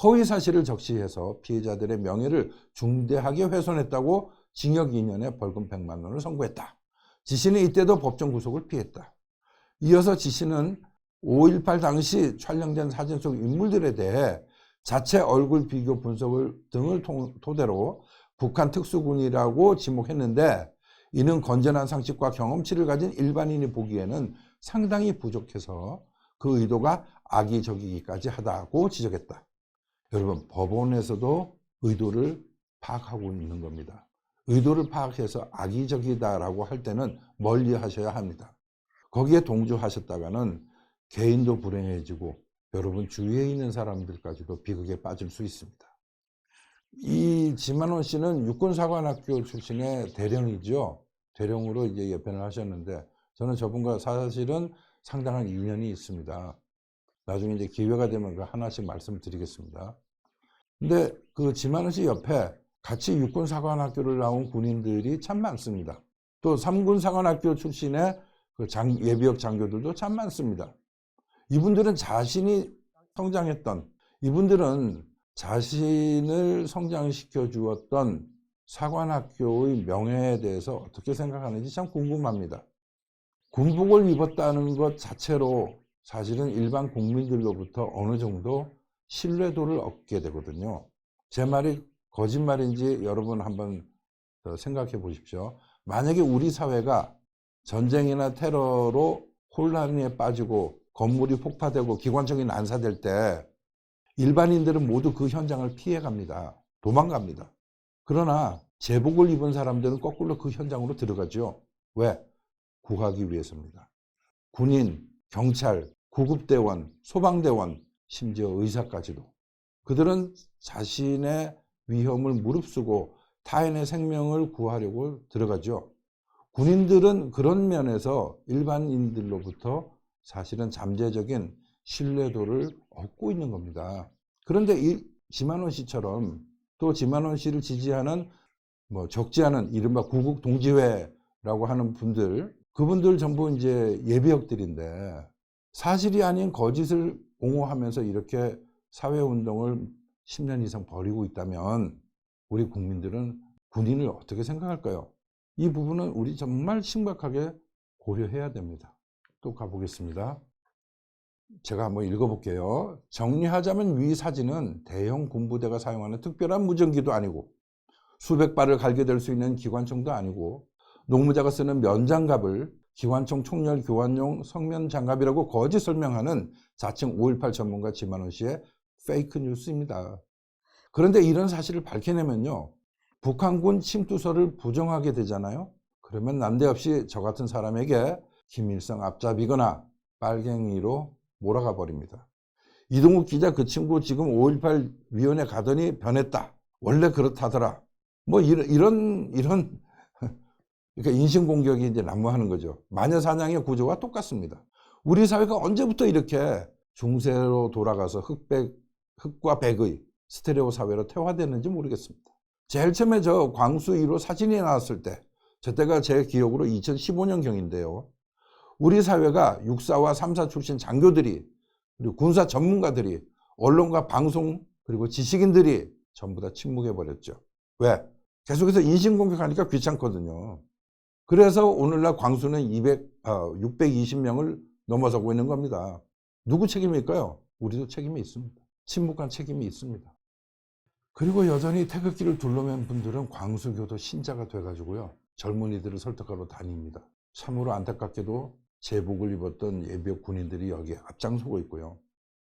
허위 사실을 적시해서 피해자들의 명예를 중대하게 훼손했다고 징역 2년에 벌금 100만 원을 선고했다. 지씨는 이때도 법정 구속을 피했다. 이어서 지씨는 5.18 당시 촬영된 사진 속 인물들에 대해 자체 얼굴 비교 분석을 등을 토대로 북한 특수군이라고 지목했는데 이는 건전한 상식과 경험치를 가진 일반인이 보기에는 상당히 부족해서 그 의도가 악의적이기까지 하다고 지적했다. 여러분, 법원에서도 의도를 파악하고 있는 겁니다. 의도를 파악해서 악의적이다라고 할 때는 멀리 하셔야 합니다. 거기에 동조하셨다가는 개인도 불행해지고 여러분 주위에 있는 사람들까지도 비극에 빠질 수 있습니다. 이 지만원 씨는 육군사관학교 출신의 대령이죠. 대령으로 이제 예편을 하셨는데 저는 저분과 사실은 상당한 인연이 있습니다. 나중에 이제 기회가 되면 그 하나씩 말씀드리겠습니다. 근데 그 지만원 씨 옆에 같이 육군사관학교를 나온 군인들이 참 많습니다. 또 3군사관학교 출신의 그 예비역 장교들도 참 많습니다. 이분들은 이분들은 자신을 성장시켜 주었던 사관학교의 명예에 대해서 어떻게 생각하는지 참 궁금합니다. 군복을 입었다는 것 자체로 사실은 일반 국민들로부터 어느 정도 신뢰도를 얻게 되거든요. 제 말이 거짓말인지 여러분 한번 생각해 보십시오. 만약에 우리 사회가 전쟁이나 테러로 혼란에 빠지고 건물이 폭파되고 기관총이 난사될 때 일반인들은 모두 그 현장을 피해갑니다. 도망갑니다. 그러나 제복을 입은 사람들은 거꾸로 그 현장으로 들어가죠. 왜? 구하기 위해서입니다. 군인, 경찰, 구급대원, 소방대원, 심지어 의사까지도. 그들은 자신의 위험을 무릅쓰고 타인의 생명을 구하려고 들어가죠. 군인들은 그런 면에서 일반인들로부터 사실은 잠재적인 신뢰도를 얻고 있는 겁니다. 그런데 이 지만원 씨처럼 또 지만원 씨를 지지하는 적지 않은 이른바 구국동지회라고 하는 분들, 그분들 전부 이제 예비역들인데 사실이 아닌 거짓을 옹호하면서 이렇게 사회운동을 10년 이상 벌이고 있다면 우리 국민들은 군인을 어떻게 생각할까요? 이 부분은 우리 정말 심각하게 고려해야 됩니다. 또 가보겠습니다. 제가 한번 읽어볼게요. 정리하자면 위 사진은 대형 군부대가 사용하는 특별한 무전기도 아니고 수백 발을 갈게 될 수 있는 기관총도 아니고 농무자가 쓰는 면장갑을 기관총 총열 교환용 성면 장갑이라고 거짓 설명하는 자칭 5.18 전문가 지만원 씨의 페이크 뉴스입니다. 그런데 이런 사실을 밝혀내면요, 북한군 침투설을 부정하게 되잖아요. 그러면 난데없이 저 같은 사람에게 김일성 앞잡이거나 빨갱이로 몰아가 버립니다. 이동욱 기자 그 친구 지금 5.18 위원회 가더니 변했다. 원래 그렇다더라. 이런 그러니까 인신공격이 이제 난무하는 거죠. 마녀사냥의 구조와 똑같습니다. 우리 사회가 언제부터 이렇게 중세로 돌아가서 흑과 백의 스테레오 사회로 퇴화됐는지 모르겠습니다. 제일 처음에 저 광수 1호 사진이 나왔을 때, 저때가 제 기억으로 2015년경인데요. 우리 사회가 육사와 3사 출신 장교들이, 그리고 군사 전문가들이, 언론과 방송, 그리고 지식인들이 전부 다 침묵해버렸죠. 왜? 계속해서 인신공격하니까 귀찮거든요. 그래서 오늘날 광수는 620명을 넘어서고 있는 겁니다. 누구 책임일까요? 우리도 책임이 있습니다. 침묵한 책임이 있습니다. 그리고 여전히 태극기를 둘러맨 분들은 광수교도 신자가 돼가지고요, 젊은이들을 설득하러 다닙니다. 참으로 안타깝게도 제복을 입었던 예비역 군인들이 여기에 앞장서고 있고요.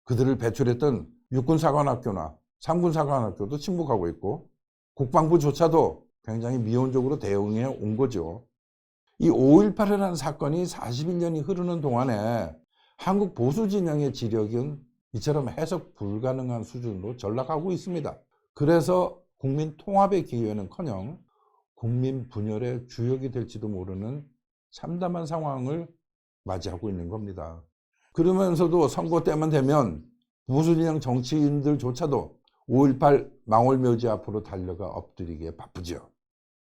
그들을 배출했던 육군사관학교나 삼군사관학교도 침묵하고 있고 국방부조차도 굉장히 미온적으로 대응해 온 거죠. 이 5.18이라는 사건이 41년이 흐르는 동안에 한국 보수 진영의 지력은 이처럼 해석 불가능한 수준으로 전락하고 있습니다. 그래서 국민 통합의 기회는커녕 국민 분열의 주역이 될지도 모르는 참담한 상황을 맞이하고 있는 겁니다. 그러면서도 선거 때만 되면 보수 진영 정치인들조차도 5.18 망월묘지 앞으로 달려가 엎드리기에 바쁘죠.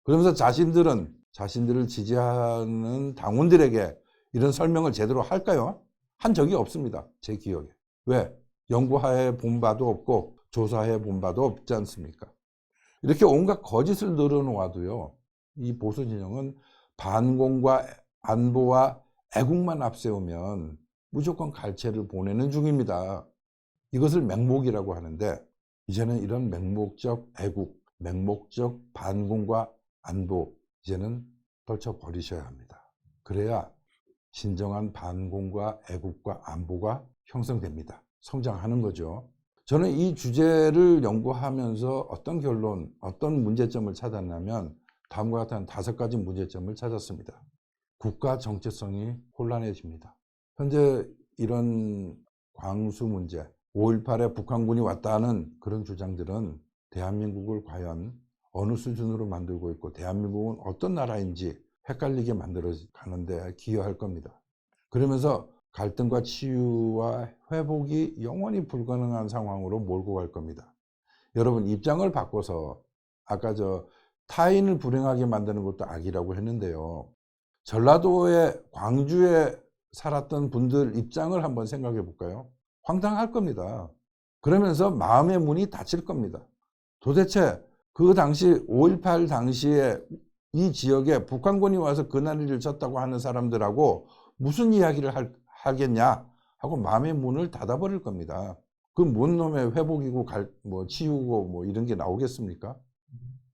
그러면서 자신들을 지지하는 당원들에게 이런 설명을 제대로 할까요? 한 적이 없습니다. 제 기억에. 왜? 연구하에 본 바도 없고 조사해 본 바도 없지 않습니까? 이렇게 온갖 거짓을 늘어놓아도요, 이 보수 진영은 반공과 안보와 애국만 앞세우면 무조건 갈채를 보내는 중입니다. 이것을 맹목이라고 하는데, 이제는 이런 맹목적 애국, 맹목적 반공과 안보, 이제는 떨쳐버리셔야 합니다. 그래야 진정한 반공과 애국과 안보가 형성됩니다. 성장하는 거죠. 저는 이 주제를 연구하면서 어떤 결론, 어떤 문제점을 찾았냐면 다음과 같은 5가지 문제점을 찾았습니다. 국가 정체성이 혼란해집니다. 현재 이런 광수 문제, 5.18에 북한군이 왔다는 그런 주장들은 대한민국을 과연 어느 수준으로 만들고 있고 대한민국은 어떤 나라인지 헷갈리게 만들어 가는데 기여할 겁니다. 그러면서 갈등과 치유와 회복이 영원히 불가능한 상황으로 몰고 갈 겁니다. 여러분, 입장을 바꿔서 아까 타인을 불행하게 만드는 것도 악이라고 했는데요. 전라도의 광주에 살았던 분들 입장을 한번 생각해 볼까요? 황당할 겁니다. 그러면서 마음의 문이 닫힐 겁니다. 도대체 그 당시 5.18 당시에 이 지역에 북한군이 와서 그날을 쳤다고 하는 사람들하고 무슨 이야기를 하겠냐 하고 마음의 문을 닫아버릴 겁니다. 그 뭔 놈의 회복이고 치유고 이런 게 나오겠습니까?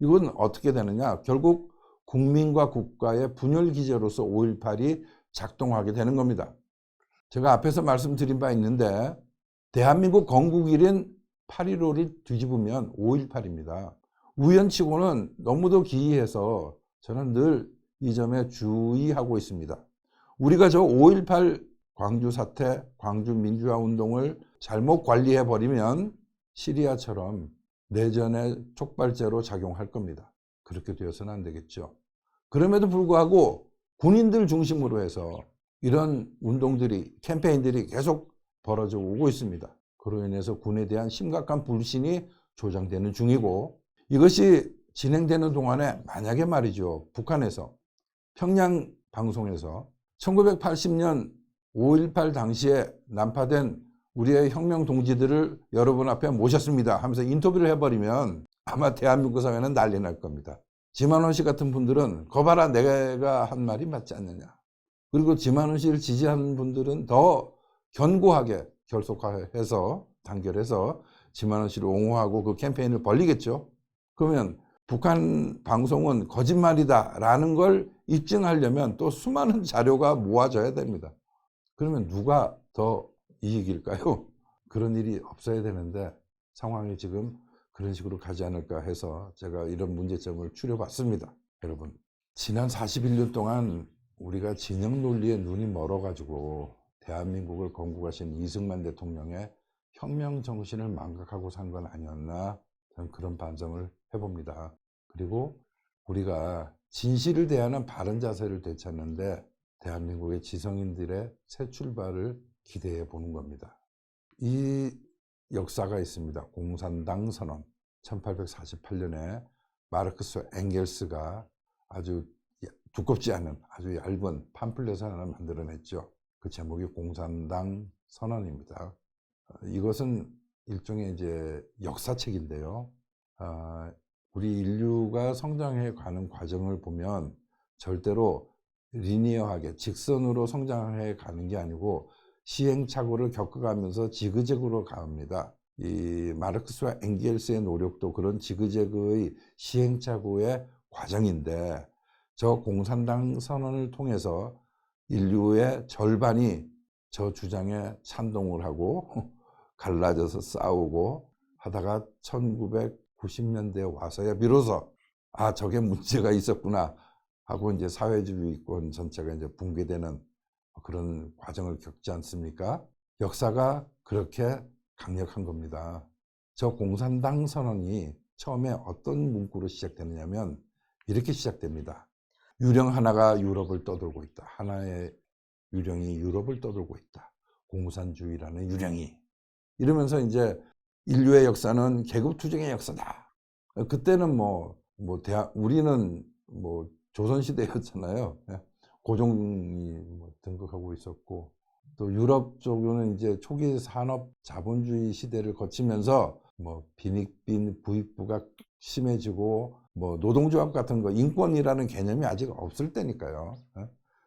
이건 어떻게 되느냐? 결국 국민과 국가의 분열 기제로서 5.18이 작동하게 되는 겁니다. 제가 앞에서 말씀드린 바 있는데 대한민국 건국일인 8.15를 뒤집으면 5.18입니다. 우연치고는 너무도 기이해서 저는 늘 이 점에 주의하고 있습니다. 우리가 저 5.18 광주 사태, 광주 민주화 운동을 잘못 관리해 버리면 시리아처럼 내전의 촉발제로 작용할 겁니다. 그렇게 되어서는 안 되겠죠. 그럼에도 불구하고 군인들 중심으로 해서 이런 운동들이, 캠페인들이 계속 벌어져 오고 있습니다. 그로 인해서 군에 대한 심각한 불신이 조장되는 중이고, 이것이 진행되는 동안에 만약에 말이죠, 북한에서 평양 방송에서 1980년 5.18 당시에 난파된 우리의 혁명 동지들을 여러분 앞에 모셨습니다 하면서 인터뷰를 해버리면 아마 대한민국 사회는 난리 날 겁니다. 지만원 씨 같은 분들은 거봐라, 내가 한 말이 맞지 않느냐. 그리고 지만원 씨를 지지하는 분들은 더 견고하게 결속해서 단결해서 지만원 씨를 옹호하고 그 캠페인을 벌리겠죠. 그러면 북한 방송은 거짓말이다라는 걸 입증하려면 또 수많은 자료가 모아져야 됩니다. 그러면 누가 더 이익일까요? 그런 일이 없어야 되는데 상황이 지금 그런 식으로 가지 않을까 해서 제가 이런 문제점을 추려봤습니다. 여러분, 지난 41년 동안 우리가 진영 논리에 눈이 멀어가지고 대한민국을 건국하신 이승만 대통령의 혁명 정신을 망각하고 산 건 아니었나, 저는 그런 반성을 해봅니다. 그리고 우리가 진실을 대하는 바른 자세를 되찾는데 대한민국의 지성인들의 새 출발을 기대해 보는 겁니다. 이 역사가 있습니다. 공산당 선언. 1848년에 마르크스 엥겔스가 아주 두껍지 않은 아주 얇은 팜플렛을 하나 만들어냈죠. 그 제목이 공산당 선언입니다. 이것은 일종의 이제 역사책인데요. 우리 인류가 성장해 가는 과정을 보면 절대로 리니어하게 직선으로 성장해 가는 게 아니고 시행착오를 겪어가면서 지그재그로 갑니다. 이 마르크스와 엥겔스의 노력도 그런 지그재그의 시행착오의 과정인데, 저 공산당 선언을 통해서 인류의 절반이 저 주장에 찬동을 하고 갈라져서 싸우고 하다가 1990년대에 와서야 비로소 아, 저게 문제가 있었구나 하고 이제 사회주의권 전체가 이제 붕괴되는 그런 과정을 겪지 않습니까? 역사가 그렇게 강력한 겁니다. 저 공산당 선언이 처음에 어떤 문구로 시작되느냐면 이렇게 시작됩니다. 유령 하나가 유럽을 떠돌고 있다. 하나의 유령이 유럽을 떠돌고 있다. 공산주의라는 유령이. 이러면서 이제 인류의 역사는 계급투쟁의 역사다. 그때는 우리는 조선시대였잖아요. 고종이 등극하고 있었고, 또 유럽 쪽은 이제 초기 산업 자본주의 시대를 거치면서 빈익빈 부익부가 심해지고 노동조합 같은 거, 인권이라는 개념이 아직 없을 때니까요.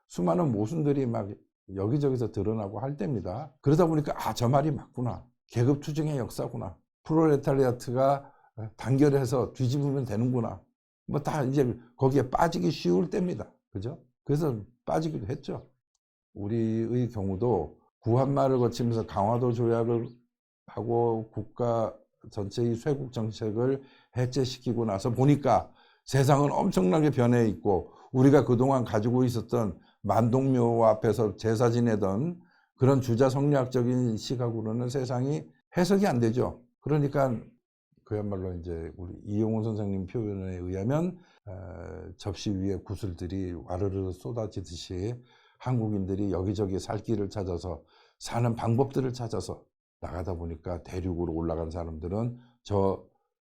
수많은 모순들이 막 여기저기서 드러나고 할 때입니다. 그러다 보니까 아, 저 말이 맞구나. 계급투쟁의 역사구나. 프롤레타리아트가 단결해서 뒤집으면 되는구나. 다 이제 거기에 빠지기 쉬울 때입니다. 그죠? 그래서 빠지기도 했죠. 우리의 경우도 구한말을 거치면서 강화도 조약을 하고 국가 전체의 쇄국 정책을 해체시키고 나서 보니까 세상은 엄청나게 변해 있고, 우리가 그동안 가지고 있었던 만동묘 앞에서 제사 지내던 그런 주자 성리학적인 시각으로는 세상이 해석이 안 되죠. 그러니까 그야말로 이제 우리 이용훈 선생님 표현에 의하면 접시 위에 구슬들이 와르르 쏟아지듯이 한국인들이 여기저기 살 길을 찾아서 사는 방법들을 찾아서 나가다 보니까 대륙으로 올라간 사람들은 저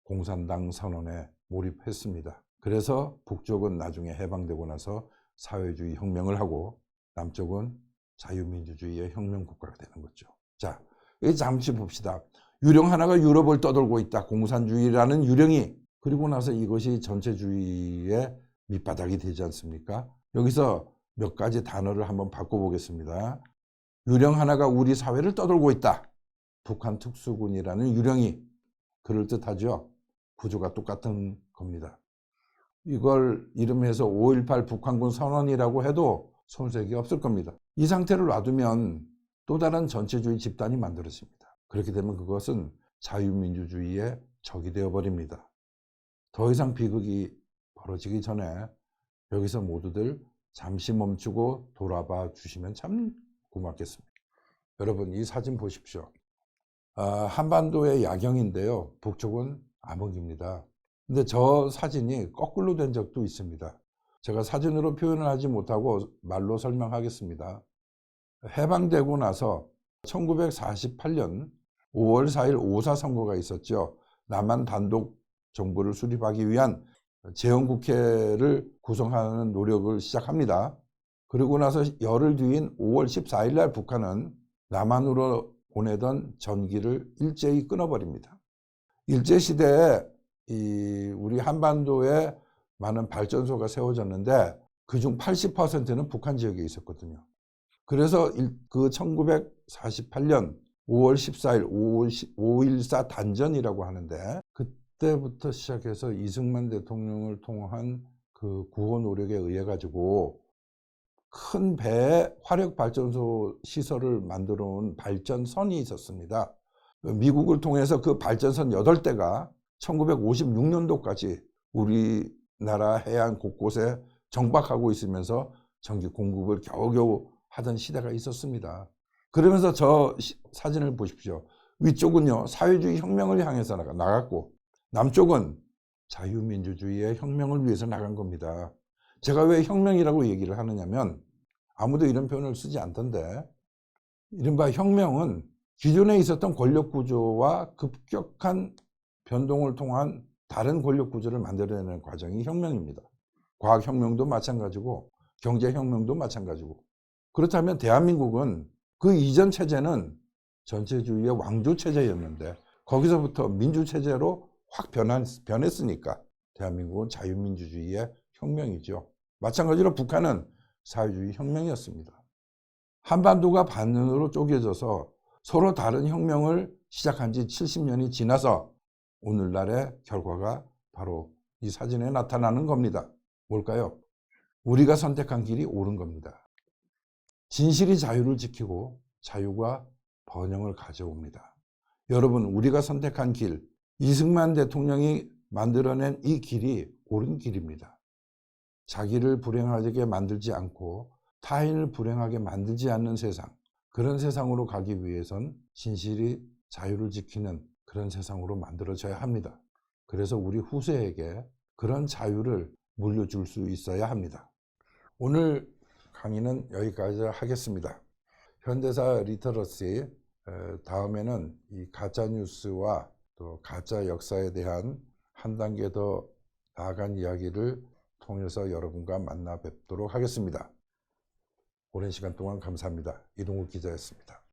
공산당 선언에 몰입했습니다. 그래서 북쪽은 나중에 해방되고 나서 사회주의 혁명을 하고 남쪽은 자유민주주의의 혁명 국가가 되는 거죠. 자, 잠시 봅시다. 유령 하나가 유럽을 떠돌고 있다. 공산주의라는 유령이. 그리고 나서 이것이 전체주의의 밑바닥이 되지 않습니까? 여기서 몇 가지 단어를 한번 바꿔보겠습니다. 유령 하나가 우리 사회를 떠돌고 있다. 북한 특수군이라는 유령이. 그럴듯하죠? 구조가 똑같은 겁니다. 이걸 이름해서 5.18 북한군 선언이라고 해도 손색이 없을 겁니다. 이 상태를 놔두면 또 다른 전체주의 집단이 만들어집니다. 그렇게 되면 그것은 자유민주주의의 적이 되어버립니다. 더 이상 비극이 벌어지기 전에 여기서 모두들 잠시 멈추고 돌아봐 주시면 참 고맙겠습니다. 여러분 이 사진 보십시오. 한반도의 야경인데요. 북쪽은 암흑입니다. 근데 저 사진이 거꾸로 된 적도 있습니다. 제가 사진으로 표현을 하지 못하고 말로 설명하겠습니다. 해방되고 나서 1948년 5월 4일 5.4 선거가 있었죠. 남한 단독 정부를 수립하기 위한 재헌국회를 구성하는 노력을 시작합니다. 그리고 나서 열흘 뒤인 5월 14일 날 북한은 남한으로 보내던 전기를 일제히 끊어버립니다. 일제시대에 우리 한반도에 많은 발전소가 세워졌는데 그중 80%는 북한 지역에 있었거든요. 그래서 그 1948년 5월 14일 5.14 단전이라고 하는데 그때부터 시작해서 이승만 대통령을 통한 그 구호 노력에 의해 가지고 큰 배에 화력발전소 시설을 만들어 놓은 발전선이 있었습니다. 미국을 통해서 그 발전선 8대가 1956년도까지 우리나라 해안 곳곳에 정박하고 있으면서 전기 공급을 겨우겨우 하던 시대가 있었습니다. 그러면서 저 사진을 보십시오. 위쪽은요 사회주의 혁명을 향해서 나갔고 남쪽은 자유민주주의의 혁명을 위해서 나간 겁니다. 제가 왜 혁명이라고 얘기를 하느냐면 아무도 이런 표현을 쓰지 않던데 이른바 혁명은 기존에 있었던 권력구조와 급격한 변동을 통한 다른 권력구조를 만들어내는 과정이 혁명입니다. 과학혁명도 마찬가지고 경제혁명도 마찬가지고. 그렇다면 대한민국은 그 이전 체제는 전체주의의 왕조체제였는데 거기서부터 민주체제로 확 변했으니까 대한민국은 자유민주주의의 혁명이죠. 마찬가지로 북한은 사회주의 혁명이었습니다. 한반도가 반으로 쪼개져서 서로 다른 혁명을 시작한 지 70년이 지나서 오늘날의 결과가 바로 이 사진에 나타나는 겁니다. 뭘까요? 우리가 선택한 길이 옳은 겁니다. 진실이 자유를 지키고 자유가 번영을 가져옵니다. 여러분, 우리가 선택한 길, 이승만 대통령이 만들어낸 이 길이 옳은 길입니다. 자기를 불행하게 만들지 않고 타인을 불행하게 만들지 않는 세상, 그런 세상으로 가기 위해선 진실이 자유를 지키는 그런 세상으로 만들어져야 합니다. 그래서 우리 후세에게 그런 자유를 물려줄 수 있어야 합니다. 오늘 강의는 여기까지 하겠습니다. 현대사 리터러시, 다음에는 이 가짜뉴스와 또 가짜 역사에 대한 한 단계 더 나아간 이야기를 통해서 여러분과 만나 뵙도록 하겠습니다. 오랜 시간 동안 감사합니다. 이동욱 기자였습니다.